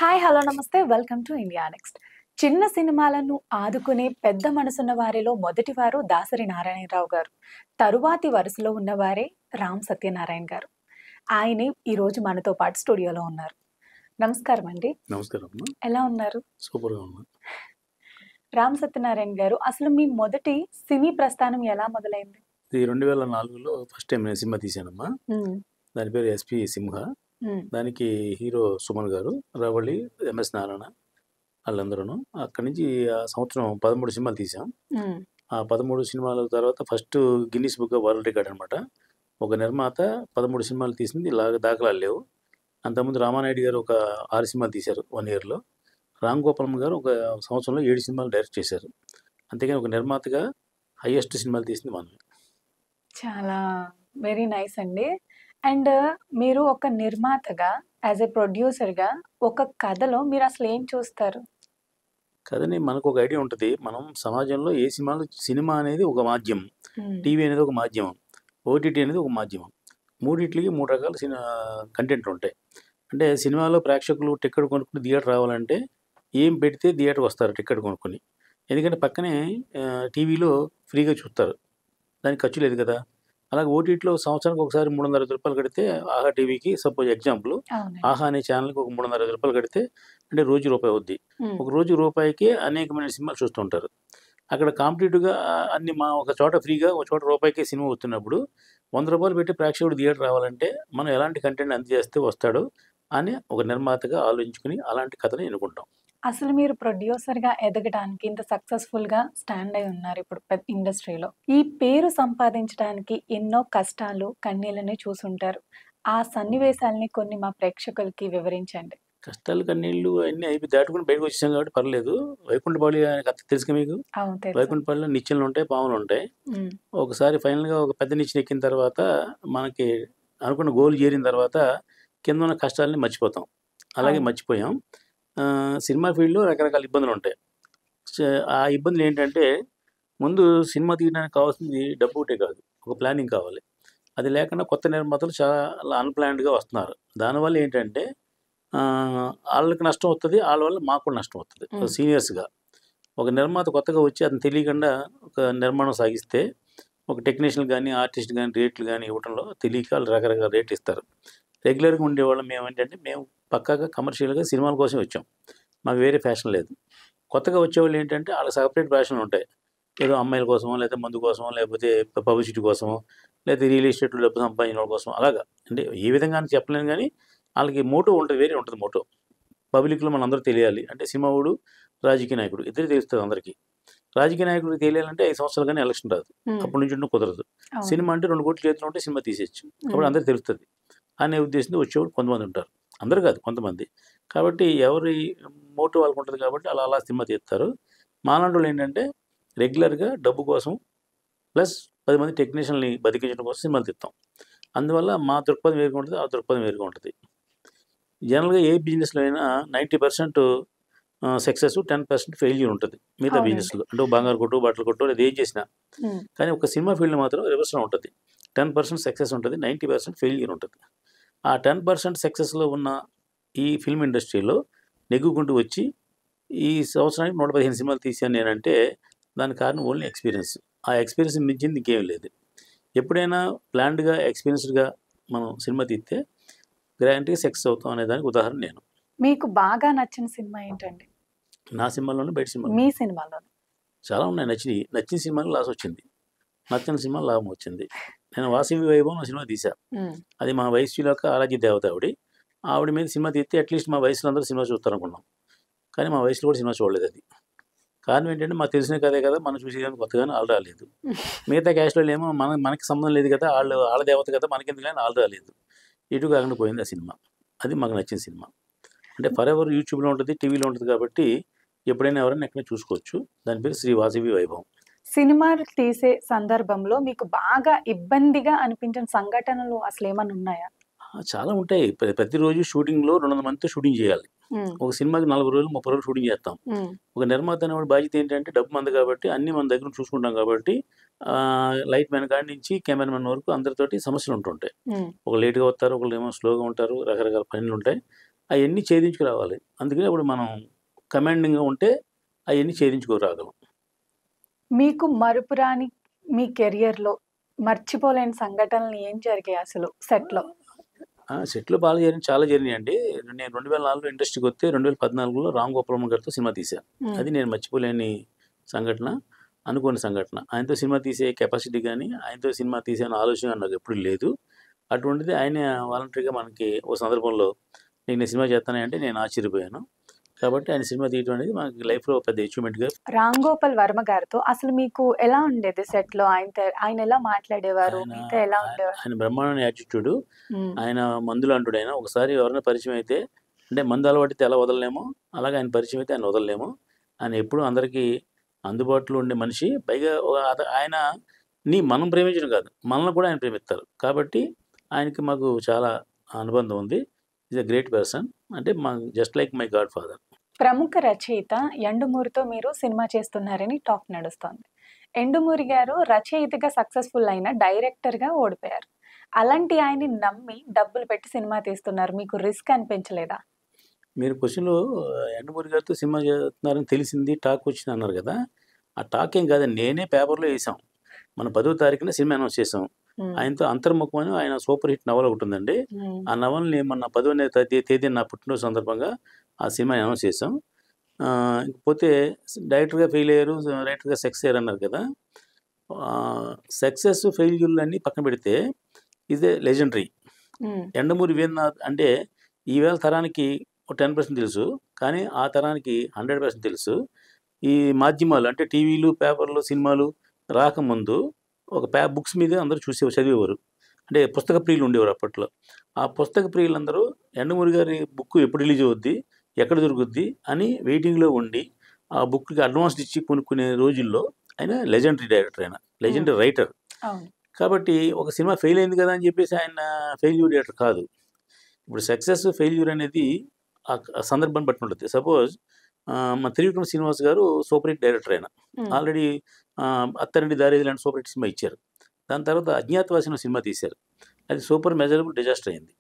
Hi hello నమస్తే welcome to India next. చిన్న సినిమాలను ఆదుకునే పెద్ద మనసున్న వారిలో మొదటివారు దాసరి నారాయణరావు గారు. తరువాతి వరుసలో ఉన్నవారే రామ్ సత్యనారాయణ గారు. ఆయనే ఈరోజు మనతో పాటు స్టూడియోలో ఉన్నారు. నమస్కారం అండి. నమస్కారం అమ్మా. ఎలా ఉన్నారు? సూపర్గా ఉన్నా. రామ్ సత్యనారాయణ గారు, అసలు మీ మొదటి సినీ ప్రస్థానం ఎలా మొదలైంది? ఇది 2004లో ఫస్ట్ టైం నేను సినిమా తీశానమ్మా. దాని పేరు ఎస్పి సింహ. దానికి హీరో సుమన్ గారు, రవళి, ఎంఎస్ నారాయణ వాళ్ళందరూ. అక్కడి నుంచి ఆ సంవత్సరం 13 సినిమాలు తీసాం. ఆ 13 సినిమాల తర్వాత first Guinness book of world record అనమాట. ఒక నిర్మాత 13 సినిమాలు తీసింది, ఇలాగ దాఖలాలు లేవు. అంతకుముందు రామానాయుడు గారు ఒక 6 సినిమాలు తీశారు 1 ఇయర్లో. రామ్ గోపాలం గారు ఒక సంవత్సరంలో 7 సినిమాలు డైరెక్ట్ చేశారు. అంతేగాని ఒక నిర్మాతగా హైయెస్ట్ సినిమాలు తీసింది మనం. చాలా వెరీ నైస్ అండి. అండ్ మీరు ఒక నిర్మాతగా, యాజ్ ఎ ప్రొడ్యూసర్గా ఒక కథలో మీరు అసలు ఏం చూస్తారు? కథని మనకు ఒక ఐడియా ఉంటుంది. మనం సమాజంలో ఏ సినిమా అనేది ఒక మాధ్యమం, టీవీ అనేది ఒక మాధ్యమం, ఓటీటీ అనేది ఒక మాధ్యమం. మూడిట్లకి 3 రకాల కంటెంట్లు ఉంటాయి. అంటే సినిమాలో ప్రేక్షకులు టికెట్ కొనుక్కుని థియేటర్ రావాలంటే ఏం పెడితే థియేటర్ వస్తారు టికెట్ కొనుక్కొని. ఎందుకంటే పక్కనే టీవీలో ఫ్రీగా చూస్తారు, దానికి ఖర్చు లేదు కదా. అలాగే ఓటీటీలో సంవత్సరానికి ఒకసారి 350 రూపాయలు కడితే ఆహా టీవీకి, సపోజ్ ఎగ్జాంపుల్ ఆహా అనే ఛానల్కి ఒక 350 రూపాయలు కడితే అంటే రోజు రూపాయి అవుద్ది. ఒక రోజు రూపాయికి అనేకమైన సినిమాలు చూస్తుంటారు. అక్కడ కాంపిటేటివ్గా అన్ని ఒక చోట ఫ్రీగా, ఒక చోట రూపాయికే సినిమా వస్తున్నప్పుడు 100 రూపాయలు పెట్టి ప్రేక్షకుడు థియేటర్ రావాలంటే మనం ఎలాంటి కంటెంట్ అందజేస్తే వస్తాడో అని ఒక నిర్మాతగా ఆలోచించుకుని అలాంటి కథను ఎన్నుకుంటాం. అసలు మీరు ప్రొడ్యూసర్గా ఎదగడానికి ఇంత సక్సెస్ఫుల్గా స్టాండ్ అయి ఉన్నారు ఇప్పుడు ఇండస్ట్రీలో. ఈ పేరు సంపాదించడానికి ఎన్నో కష్టాలు, కన్నీళ్ళని చూసుంటారు. ఆ సన్నివేశాలని కొన్ని మా ప్రేక్షకులకి వివరించండి. కష్టాలు, కన్నీళ్ళు అన్నీ అయిపోయి దాటుకుని బయటకు వచ్చేసాం కాబట్టి పర్లేదు. వైకుంఠపాళి కథ తెలుసుగా మీకు? వైకుంఠపాళిలో నిచ్చెనలు ఉంటాయి, పాములు ఉంటాయి. ఒకసారి ఫైనల్గా ఒక పెద్ద నిచ్చెన ఎక్కిన తర్వాత మనకి అనుకున్న గోల్ చేరిన తర్వాత కింద ఉన్న కష్టాలని మర్చిపోతాం. అలాగే మర్చిపోయాం. సినిమా ఫీల్డ్లో రకరకాల ఇబ్బందులు ఉంటాయి. ఆ ఇబ్బందులు ఏంటంటే, ముందు సినిమా తీయడానికి కావాల్సింది డబ్బు ఒకటే కాదు, ఒక ప్లానింగ్ కావాలి. అది లేకుండా కొత్త నిర్మాతలు చాలా అన్ప్లాన్డ్గా వస్తున్నారు. దానివల్ల ఏంటంటే వాళ్ళకి నష్టం వస్తుంది, వాళ్ళ వల్ల మాకు కూడా నష్టం వస్తుంది. సీనియర్స్గా ఒక నిర్మాత కొత్తగా వచ్చి అతను తెలియకుండా ఒక నిర్మాణం సాగిస్తే ఒక టెక్నీషియన్ కానీ, ఆర్టిస్ట్ కానీ రేట్లు కానీ ఇవ్వడంలో తెలియక వాళ్ళు రకరకాల రేట్లు ఇస్తారు. రెగ్యులర్గా ఉండేవాళ్ళం మేము ఏంటంటే, మేము పక్కాగా కమర్షియల్గా సినిమాల కోసం వచ్చాం, మాకు వేరే ఫ్యాషన్ లేదు. కొత్తగా వచ్చేవాళ్ళు ఏంటంటే వాళ్ళకి సపరేట్ ఫ్యాషన్లు ఉంటాయి. ఏదో అమ్మాయిల కోసమో, లేకపోతే మందు కోసమో, లేకపోతే పబ్లిసిటీ కోసమో, లేకపోతే రియల్ ఎస్టేట్లో డబ్బు సంపాదించడం కోసం, అలాగా. అంటే ఏ విధంగా అని చెప్పలేను, కానీ వాళ్ళకి మోటో ఉంటుంది, వేరే ఉంటుంది మోటో. పబ్లిక్లో మన అందరూ తెలియాలి అంటే సినిమావుడు, రాజకీయ నాయకుడు ఇద్దరు తెలుస్తుంది అందరికీ. రాజకీయ నాయకుడికి తెలియాలంటే 5 సంవత్సరాలు కానీ ఎలక్షన్ రాదు, అప్పటి నుంచి కుదరదు. సినిమా అంటే 2 కోట్ల చేతిలో ఉంటే సినిమా తీసేయచ్చు, అప్పుడు అందరికీ తెలుస్తుంది అనే ఉద్దేశంతో వచ్చేవాడు కొంతమంది ఉంటారు, అందరూ కాదు కొంతమంది. కాబట్టి ఎవరి మోటో వాళ్ళకు ఉంటుంది కాబట్టి అలా సినిమా తీస్తారు. మాలాంటి వాళ్ళు ఏంటంటే రెగ్యులర్గా డబ్బు కోసం ప్లస్ 10 మంది టెక్నీషియన్ని బతికించడం కోసం సినిమాలు తీస్తాం. అందువల్ల మా దృక్పథం వేరుగా ఉంటుంది, ఆ దృక్పథం వేరుగా ఉంటుంది. జనరల్గా ఏ బిజినెస్లో అయినా 90% సక్సెస్, 10% ఫెయిల్యూర్ ఉంటుంది మిగతా బిజినెస్లో. అంటే బంగారు కొట్టు, బట్టలు కొట్టు, లేదా ఏం చేసినా. కానీ ఒక సినిమా ఫీల్డ్ మాత్రం రివర్స్లో ఉంటుంది. 10% సక్సెస్ ఉంటుంది, 90% ఫెయిల్యూర్ ఉంటుంది. ఆ 10% సక్సెస్లో ఉన్న ఈ ఫిల్మ్ ఇండస్ట్రీలో నెగ్గుకుంటూ వచ్చి ఈ సంవత్సరానికి 115 సినిమాలు తీసాను నేనంటే దానికి కారణం ఓన్లీ ఎక్స్పీరియన్స్. ఆ ఎక్స్పీరియన్స్ మించింది ఇంకేం లేదు. ఎప్పుడైనా ప్లాన్డ్గా, ఎక్స్పీరియన్స్డ్గా మనం సినిమా తీస్తే గ్యారంటీగా సక్సెస్ అవుతాం అనే దానికి ఉదాహరణ నేను. మీకు బాగా నచ్చిన సినిమా ఏంటండి? నా సినిమాలోనే, బయట సినిమా, మీ సినిమాలో చాలా ఉన్నాయి నచ్చిన సినిమాలో లాస్ వచ్చింది, నచ్చిన సినిమా లాభం వచ్చింది. నేను వాసవి వైభవం సినిమా తీసా. అది మా వయసులో యొక్క ఆరాధ్య దేవత ఆవిడ మీద సినిమా తీస్తే అట్లీస్ట్ మా వయసులో అందరూ సినిమా చూస్తారు అనుకున్నాం, కానీ మా వయసులో కూడా సినిమా చూడలేదు. అది కారణం ఏంటంటే మాకు తెలిసిన కదే కదా, మనం చూసేదాన్ని కొత్తగానే వాళ్ళు రాలేదు. మిగతా క్యాస్ట్లో ఏమో మనకి సంబంధం లేదు కదా, వాళ్ళ దేవత కదా, మనకెందుకు కానీ వాళ్ళు రాలేదు. ఇటు కాకుండా పోయింది ఆ సినిమా. అది మాకు నచ్చిన సినిమా. అంటే ఫర్ ఎవర్ యూట్యూబ్లో ఉంటుంది, టీవీలో ఉంటుంది కాబట్టి ఎప్పుడైనా ఎవరైనా ఎక్కడ చూసుకోవచ్చు. దాని పేరు శ్రీ వాసవి వైభవం. సినిమాలు తీసే సందర్భంలో మీకు బాగా ఇబ్బందిగా అనిపించిన సంఘటనలు అసలు ఏమైనా ఉన్నాయా? చాలా ఉంటాయి. ప్రతిరోజు షూటింగ్లో 200 మందితో షూటింగ్ చేయాలి. ఒక సినిమాకి 40 రోజులు 30 రోజులు షూటింగ్ చేస్తాం. ఒక నిర్మాత అనేవాడు బాధ్యత ఏంటంటే డబ్బు మంది కాబట్టి అన్ని మన దగ్గర చూసుకుంటాం కాబట్టి లైట్ మ్యాన్ కాడి నుంచి కెమెరామెన్ వరకు అందరితోటి సమస్యలు ఉంటుంటాయి. ఒక లేట్గా వస్తారు, ఒకళ్ళు ఏమో స్లోగా ఉంటారు, రకరకాల పనులు ఉంటాయి. అవన్నీ ఛేదించుకురావాలి. అందుకని ఇప్పుడు మనం కమాండింగ్గా ఉంటే అవన్నీ ఛేదించుకురాగలం. మీకు మరుపురాని మీ కెరియర్లో మర్చిపోలేని సంఘటనలు ఏం జరిగాయి అసలు సెట్లో? సెట్లో బాగా చాలా జరిగినాయండి. నేను 2004లో ఇండస్ట్రీకి వస్తే 2014లో రామ్ గోపాల్ గారితో సినిమా తీశాను. అది నేను మర్చిపోలేని సంఘటన, అనుకోని సంఘటన. ఆయనతో సినిమా తీసే కెపాసిటీ కానీ, ఆయనతో సినిమా తీసే ఆలోచన నాకు ఎప్పుడు లేదు. అటువంటిది ఆయన వాలంటరీగా మనకి ఓ సందర్భంలో నేను సినిమా చేస్తానంటే నేను ఆశ్చర్యపోయాను. కాబట్టి ఆయన సినిమా తీయడం అనేది మనకి లైఫ్లో పెద్ద అచీవ్మెంట్గా. రామ్ గోపాల్ వర్మ గారితో అసలు మీకు ఎలా ఉండేది సెట్లో? ఆయన ఎలా మాట్లాడేవారు, మీతో ఎలా ఉండేవారు? ఆయన బ్రహ్మాండమైన యాటిట్యూడ్. ఆయన మందులు అంటుడు. ఆయన ఒకసారి ఎవరైనా పరిచయం అయితే, అంటే మందు అలవాటితే ఎలా వదలలేమో అలాగే ఆయన పరిచయం అయితే ఆయన వదలలేము. ఆయన ఎప్పుడూ అందరికీ అందుబాటులో ఉండే మనిషి. పైగా ఆయన మనం ప్రేమించడం కాదు, మనల్ని కూడా ఆయన ప్రేమిస్తారు. కాబట్టి ఆయనకి మాకు చాలా అనుబంధం ఉంది. Is a great person. అంటే just like my godfather. ప్రముఖ రచయిత యండుమూరితో మీరు సినిమా చేస్తున్నారని టాక్ నడుస్తోంది. యండుమూరి గారు రచయితగా సక్సెస్ఫుల్ అయిన డైరెక్టర్గా ఓడిపోయారు. అలాంటి ఆయన్ని నమ్మి డబ్బులు పెట్టి సినిమా తీస్తున్నారు. మీకు రిస్క్ అనిపించలేదా? మీరు క్వశ్చన్లో యండుమూరి గారితో సినిమా చేస్తున్నారని తెలిసింది, టాక్ వచ్చింది అన్నారు కదా. ఆ టాక్ ఏం కాదండి, నేనే పేపర్లో వేసాం. మన 10వ తారీఖున సినిమా అనౌన్స్ చేసాం. ఆయనతో అంతర్ముఖం అని ఆయన సూపర్ హిట్ నవల ఒకటి ఉందండి. ఆ నవల్ని మొన్న 10వ తేదీన నా పుట్టినరోజు సందర్భంగా ఆ సినిమా అనౌన్స్ చేసాం. పోతే డైరెక్టర్గా ఫెయిల్ అయ్యారు, రైటర్గా సక్సెస్ అయ్యారు అన్నారు కదా. సక్సెస్ ఫెయిల్యూర్లు అన్నీ పక్కన పెడితే ఇదే లెజెండరీ. యండమూరి వీరనాథ్ అంటే ఈవేళ తరానికి 10% తెలుసు, కానీ ఆ తరానికి 100% తెలుసు. ఈ మాధ్యమాలు అంటే టీవీలు, పేపర్లు, సినిమాలు రాకముందు ఒక బుక్స్ మీద అందరూ చదివేవారు. అంటే పుస్తక ప్రియులు ఉండేవారు అప్పట్లో. ఆ పుస్తక ప్రియులందరూ యండమూరి గారి బుక్ ఎప్పుడు రిలీజ్ అవుద్ది, ఎక్కడ దొరుకుద్ది అని వెయిటింగ్లో ఉండి ఆ బుక్కి అడ్వాన్స్ ఇచ్చి కొనుక్కునే రోజుల్లో ఆయన లెజెండరీ డైరెక్టర్, ఆయన లెజెండరీ రైటర్. కాబట్టి ఒక సినిమా ఫెయిల్ అయింది కదా అని చెప్పేసి ఆయన ఫెయిల్యూర్ డైరెక్టర్ కాదు. ఇప్పుడు సక్సెస్ ఫెయిల్యూర్ అనేది ఆ సందర్భాన్ని బట్టి ఉంటుంది. సపోజ్ మా త్రివిక్రమ్ శ్రీనివాస్ గారు సూపర్ హిట్ డైరెక్టర్. ఆయన ఆల్రెడీ అత్తారింటి దారేది లాంటి సూపర్ హిట్ సినిమా ఇచ్చారు. దాని తర్వాత అజ్ఞాతవాసి సినిమా తీశారు. అది సూపర్ మెజరబుల్ డిజాస్టర్ అయింది.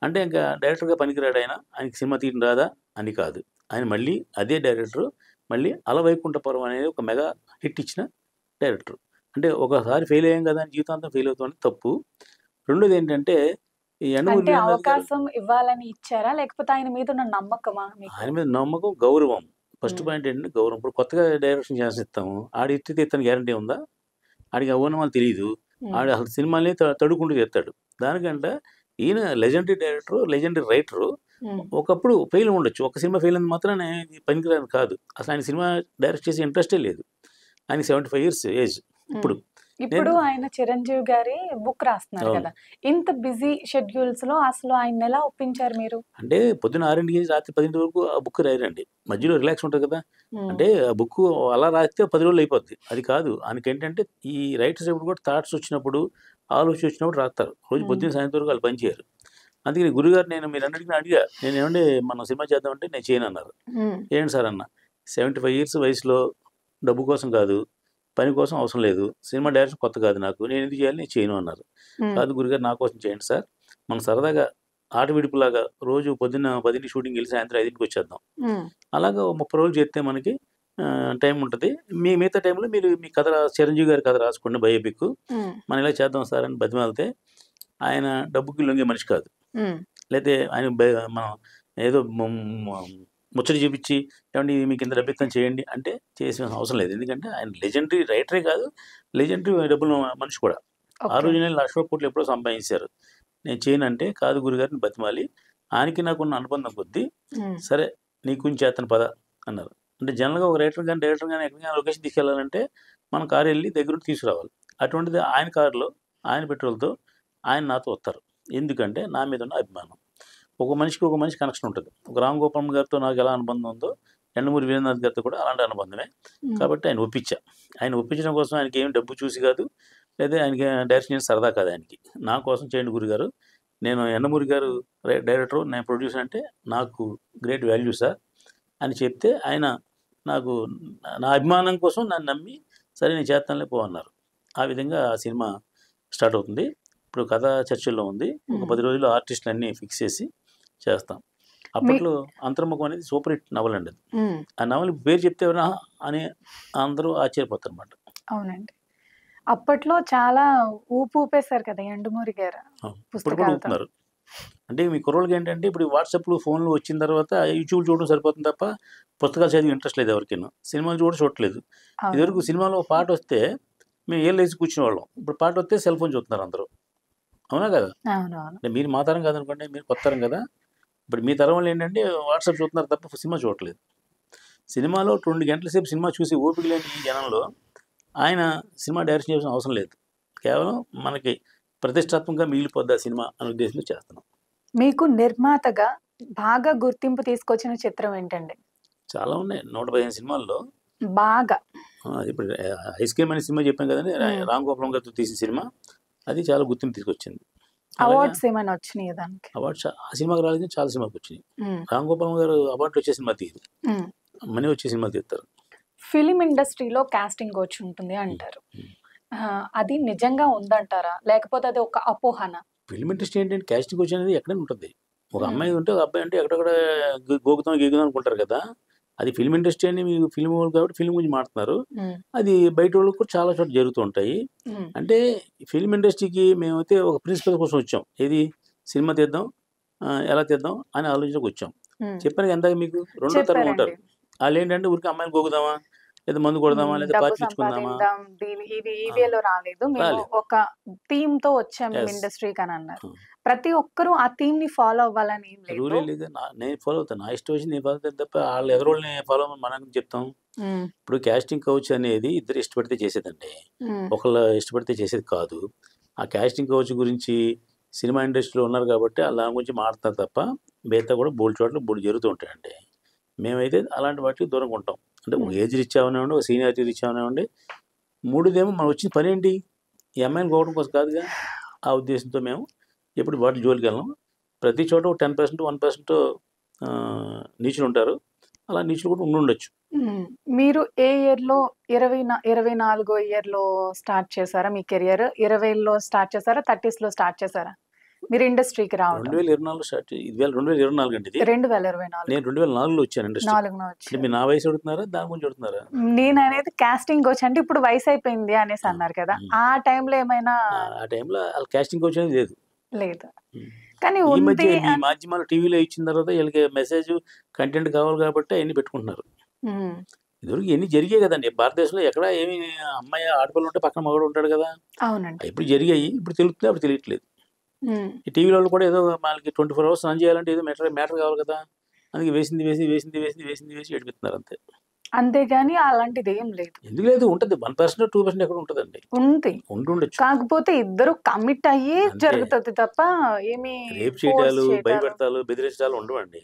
అంటే ఇంకా డైరెక్టర్గా పనికిరాడు ఆయన, ఆయనకి సినిమా తీయడం రాదా అని కాదు. ఆయన మళ్ళీ అదే డైరెక్టర్, మళ్ళీ అలవైకుంఠపురం అనేది ఒక మెగా హిట్ ఇచ్చిన డైరెక్టర్. అంటే ఒకసారి ఫెయిల్ అయ్యాం కదా అని జీవితాంతం ఫెయిల్ అవుతామని తప్పు. రెండోది ఏంటంటే ఈ యండమూరి అవకాశం ఇవ్వాలని ఇచ్చారా, లేకపోతే ఆయన మీద ఉన్న నమ్మకమా? ఆయన మీద నమ్మకం, గౌరవం. ఫస్ట్ పాయింట్ ఏంటంటే గౌరవం. ఇప్పుడు కొత్తగా డైరెక్షన్ చేస్తాము, ఆడి ఇస్తే ఇతను గ్యారంటీ ఉందా? ఆడికి అవునమని తెలియదు. ఆడు అసలు సినిమాని తడుకుంటూ చేస్తాడు. దానికంటే ఈయన లెజెండరీ డైరెక్టర్, లెజెండరీ రైటరు. ఒకప్పుడు ఫెయిల్ ఉండొచ్చు, ఒక సినిమా ఫెయిల్ అయిన మాత్రమే పనికిరాని కాదు. అసలు ఆయన సినిమా డైరెక్ట్ చేసే ఇంట్రెస్టే లేదు. ఆయన 75 years ఏజ్. ఇప్పుడు ఆయన చిరంజీవి గారి బుక్ రాస్తున్నారు కదా. ఇంత బిజీ షెడ్యూల్స్ లో అసలు ఆయన ఎలా ఒప్పించారు మీరు? అంటే పొద్దున్న 6 రాత్రి 10 వరకు ఆ బుక్ రాయరండి. మధ్యలో రిలాక్స్ ఉంటుంది కదా. అంటే ఆ బుక్ అలా రాస్తే 10 రోజులు అయిపోద్ది. అది కాదు. ఆయనకి ఏంటంటే ఈ రైటర్స్ ఎప్పుడు కూడా థాట్స్ వచ్చినప్పుడు, ఆలోచన వచ్చినప్పుడు రాస్తారు. రోజు పొద్దున్న సాయంత్రం వరకు వాళ్ళు పని చేయరు. అందుకని గురుగారు మీరు అన్నిటికీ అడిగా, నేను ఏమంటే మనం సినిమా చేద్దామంటే నేను చేయను అన్నారు. ఏంటి సార్ అన్న, 75 years వయసులో డబ్బు కోసం కాదు, పని కోసం అవసరం లేదు, సినిమా డైరెక్షన్ కొత్త కాదు నాకు, నేను ఎందుకు చేయాలి, నేను చేయను అన్నారు. కాదు గురుగారు, నా కోసం చేయండి సార్, మనం సరదాగా ఆట విడుపులాగా రోజు పొద్దున్న 10 షూటింగ్ వెళ్ళి సాయంత్రం 5 వచ్చేద్దాం. అలాగా 30 రోజులు చేస్తే మనకి టైం ఉంటుంది. మిగతా టైంలో మీరు మీ కథ చిరంజీవి గారి కథ రాసుకోండి, బయోపిక్, మనం ఇలా చేద్దాం సార్ అని బతిమాలితే ఆయన డబ్బుకి లొంగే మనిషి కాదు. లేకపోతే ఆయన మనం ఏదో ముచ్చట చూపించి ఏమండి మీకు ఇంత డబ్బు ఇస్తాను చేయండి అంటే చేసిన అవసరం లేదు. ఎందుకంటే ఆయన లెజెండరీ రైటరే కాదు, లెజెండరీ డబ్బులు మనిషి కూడా. ఆ రోజునే 1,00,000 కోట్లు ఎప్పుడో సంపాదించారు. నేను చేయను అంటే, కాదు గురుగారిని బతిమాలి, ఆయనకి నాకున్న అనుబంధం కొద్దీ సరే నీకు కొంచెం చేతను పద అన్నారు. అంటే జనరల్గా ఒక రైటర్ కానీ డైరెక్టర్ కానీ ఎక్కడికైనా లొకేషన్ తీసుకెళ్ళాలంటే మనం కారు వెళ్ళి దగ్గర తీసుకురావాలి. అటువంటిది ఆయన కారులో, ఆయన పెట్రోల్తో ఆయన నాతో వస్తారు. ఎందుకంటే నా మీద ఉన్న అభిమానం. ఒక మనిషి కనెక్షన్ ఉంటుంది. ఒక రామ్ గోపాల్ గారితో నాకు ఎలా అనుబంధం ఉందో యండమూరి వీరనాథ్ గారితో కూడా అలాంటి అనుబంధమే. కాబట్టి ఆయన ఒప్పించా. ఆయన ఒప్పించడం కోసం ఆయనకి ఏం డబ్బు చూసి కాదు, లేదా ఆయనకి డైరెక్షన్ చేయడం సరదా కాదు ఆయనకి. నా కోసం చేయండి గురుగారు, నేను యండమూరి గారు డైరెక్టర్, నేను ప్రొడ్యూసర్ అంటే నాకు గ్రేట్ వాల్యూ సార్ అని చెప్తే ఆయన నాకు నా అభిమానం కోసం నన్ను నమ్మి సరే నేను చేస్తానులే పో అన్నారు. ఆ విధంగా ఆ సినిమా స్టార్ట్ అవుతుంది. ఇప్పుడు కథ చర్చల్లో ఉంది. ఒక 10 రోజుల్లో ఆర్టిస్టులు అన్నీ ఫిక్స్ చేసి చేస్తాం. అప్పట్లో అంతర్ముఖం అనేది సూపర్ హిట్ నవల అండి అది. ఆ నవల పేరు చెప్తే ఎవరా అని అందరూ ఆశ్చర్యపోతారు అనమాట. అవునండి. అప్పట్లో చాలా ఊపేశారు కదా యండమూరి గారు ఇప్పుడు కూడా ఊపుతున్నారు. అంటే మీ కుర్రోళ్ళకి ఏంటంటే ఇప్పుడు వాట్సాప్లు ఫోన్లు వచ్చిన తర్వాత యూట్యూబ్ చూడడం సరిపోతుంది తప్ప పుస్తకాలు చదివి ఇంట్రెస్ట్ లేదు ఎవరికైనా. సినిమాలు చూడట్లేదు. ఇదివరకు సినిమాలో పాట వస్తే మేము ఏళ్ళు వేసి కూర్చునేవాళ్ళం. ఇప్పుడు పాట వస్తే సెల్ ఫోన్ చూస్తున్నారు అందరూ. అవునా కదా? అంటే మీరు మా తరం కాదనుకోండి, మీరు కొత్త తరం కదా. ఇప్పుడు మీ తరం వాళ్ళు ఏంటంటే వాట్సాప్ చూస్తున్నారు తప్ప సినిమా చూడట్లేదు. సినిమాలో 2 గంటల సేపు సినిమా చూసి ఓపిక లేని ఈ జనంలో ఆయన సినిమా డైరెక్షన్ చేయాల్సిన అవసరం లేదు. కేవలం మనకి ప్రతిష్టాత్మకంగా మిగిలిపోద్ది ఆ సినిమా అనే ఉద్దేశంతో చేస్తున్నాం. మీకు నిర్మాతగా బాగా గుర్తింపు తీసుకొచ్చిన చిత్రం ఏంటండి? చాలా ఉన్నాయి. 115 సినిమాల్లో బాగా ఇప్పుడు ఐస్ క్రీమ్ అనే సినిమా చెప్పాం కదండి, రామ్ గోపాలం గారితో తీసిన సినిమా. అది చాలా గుర్తింపు తీసుకొచ్చింది. అవార్డ్స్ ఏమైనా వచ్చినాయి దానికి? అవార్డ్స్ ఆ సినిమాకి రాలేదు, చాలా సినిమాకి వచ్చినాయి. రామ్ గోపాలం గారు అవార్డులు వచ్చే సినిమా తీయరు, మనీ వచ్చే సినిమా తీస్తారు. ఫిలిం ఇండస్ట్రీలో కాస్టింగ్ కోచ్ ఉంటుంది అంటారు. అది నిజంగా ఉందంటారా, లేకపోతే అది ఒక అపోహన? ఫిలిం ఇండస్ట్రీ ఏంటంటే కాస్టింగ్ కోచ్ అనేది ఎక్కడైనా ఉంటుంది. ఒక అమ్మాయి ఉంటే ఒక అబ్బాయి అంటే ఎక్కడెక్కడ గోగుతాం గీగుతాం అనుకుంటారు కదా. అది ఫిలిం ఇండస్ట్రీ అని మీకు ఫిలిం వాళ్ళు కాబట్టి ఫిలిం గురించి మాట్లాడుతున్నారు. అది బయట వాళ్ళకి కూడా చాలా చోట్ల జరుగుతూ ఉంటాయి. అంటే ఫిలిం ఇండస్ట్రీకి మేమైతే ఒక ప్రిన్సిపల్ కోసం వచ్చాం. ఏది సినిమా తీద్దాం, ఎలా తీద్దాం అని ఆలోచనకు వచ్చాం. చెప్పాను ఎందాక మీకు 2వ తరం ఉంటారు. వాళ్ళు ఏంటంటే ఊరికి అమ్మాయిని గోగుదామా, లేదా మందు కొడదామా, లేదా పార్పించుకుందామా, రాలేదు. ఒక థీమ్ తో వచ్చాం ఇండస్ట్రీకి అని అన్నారు. ప్రతి ఒక్కరూ ఆ థీమ్ ని ఫాలో అవ్వాలని రూలే లేదు. నేను ఫాలో అవుతాను, నా ఇష్టం వచ్చి నేను ఫాలో అవుతాను తప్ప వాళ్ళు ఎదురోళ్ళని ఫాలో మనం చెప్తాం. ఇప్పుడు కాస్టింగ్ కౌచ్ అనేది ఇద్దరు ఇష్టపడితే చేసేదండి, ఒకళ్ళు ఇష్టపడితే చేసేది కాదు. ఆ కాస్టింగ్ కౌచ్ గురించి సినిమా ఇండస్ట్రీలో ఉన్నారు కాబట్టి దాని గురించి మాట్లాడతారు తప్ప మిగతా కూడా బోల్డ్ చోట్ల బోల్డ్ జరుగుతూ ఉంటాయండి. మేమైతే అలాంటి వాటికి దూరంగా ఉంటాం. అంటే ఒక ఏజ్ రీచ్ అవనివ్వండి, ఒక సీనియారిటీ రీచ్ అవనివ్వండి, మూడుదేమో మనం వచ్చిన పని ఏంటి, ఈ అమ్మాయిని పోవడం కోసం కాదుగా. ఆ ఉద్దేశంతో మేము ఎప్పుడు వాటి జోలికి వెళ్ళాం. ప్రతి చోట 10%, 1% నీచులు ఉంటారు. అలా నీచులు కూడా ఉండొచ్చు. మీరు ఏ ఇయర్లో 24 ఇయర్లో స్టార్ట్ చేశారా మీ కెరియర్? 20లో స్టార్ట్ చేశారా, 30స్లో స్టార్ట్ చేశారా మీరు ఇండస్ట్రీకి రావడం? 2024లో స్టార్ట్. 2024 అండి ఇది. 2024. నేను 2004లో వచ్చాను ఇండస్ట్రీ. మీరు నా వయసు అడుగుతున్నారా, దాని గురించి అడుగుతున్నారా? నేను అనేది కాస్టింగ్ కోచ్ అంటే ఇప్పుడు వయసు అయిపోయింది అనేసి అన్నారు కదా, ఆ టైంలో ఏమైనా? ఆ టైంలో కాస్టింగ్ కోచ్ అనేది లేదు. కానీ ఈ మధ్య మీ మాధ్యమాలు టీవీలో ఇచ్చిన తర్వాత వీళ్ళకి మెసేజ్ కంటెంట్ కావాలి కాబట్టి అవన్నీ పెట్టుకుంటున్నారు. ఇదివరకు ఎన్ని జరిగాయి కదండి భారతదేశంలో. ఎక్కడ ఏమి అమ్మాయి ఆడపిల్ల ఉంటే పక్కన మగవాడు ఉంటాడు కదా. అవునండి. ఇప్పుడు జరిగాయి, ఇప్పుడు తెలుస్తుంది, అప్పుడు తెలియట్లేదు. ఈ టీవీ వాళ్ళు కూడా ఏదో వాళ్ళకి 24 hours రన్ చేయాలంటే ఏదో మ్యాటర్ కావాలి కదా, అందుకే వేసింది ఏడిపిస్తున్నారు అంతే. అంతేగాని అలాంటిది ఏం లేదు. ఎందుకు లేదు, ఉంటుంది. 1%, 2% ఎక్కడ ఉంటుందండి, ఉంటుండొచ్చు. కాకపోతే ఇద్దరు కమిట్ అయ్యి జరుగుతుంది తప్ప ఏమి రేప్ చేయడాలు, భయపెడతాలు, బెదిరించడాలు ఉండవండి.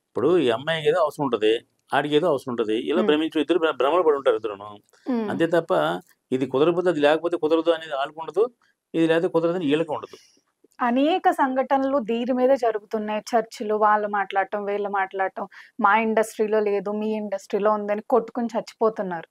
ఇప్పుడు ఈ అమ్మాయికి ఏదో అవసరం ఉంటుంది, ఆడికి ఏదో అవసరం ఉంటుంది, ఇలా ఇద్దరు భ్రమలు పడి ఉంటారు ఇద్దరును. అంతే తప్ప ఇది కుదరకపోతే అది లేకపోతే కుదరదు అనేది వాళ్ళకు ఉండదు, ఇది లేకపోతే కుదరదని వీళ్ళకి ఉండదు. అనేక సంఘటనలు దీని మీద జరుగుతున్నాయి. చర్చిలు వాళ్ళు మాట్లాడటం, వీళ్ళు మాట్లాడటం, మా ఇండస్ట్రీలో లేదు మీ ఇండస్ట్రీలో ఉందని కొట్టుకుని చచ్చిపోతున్నారు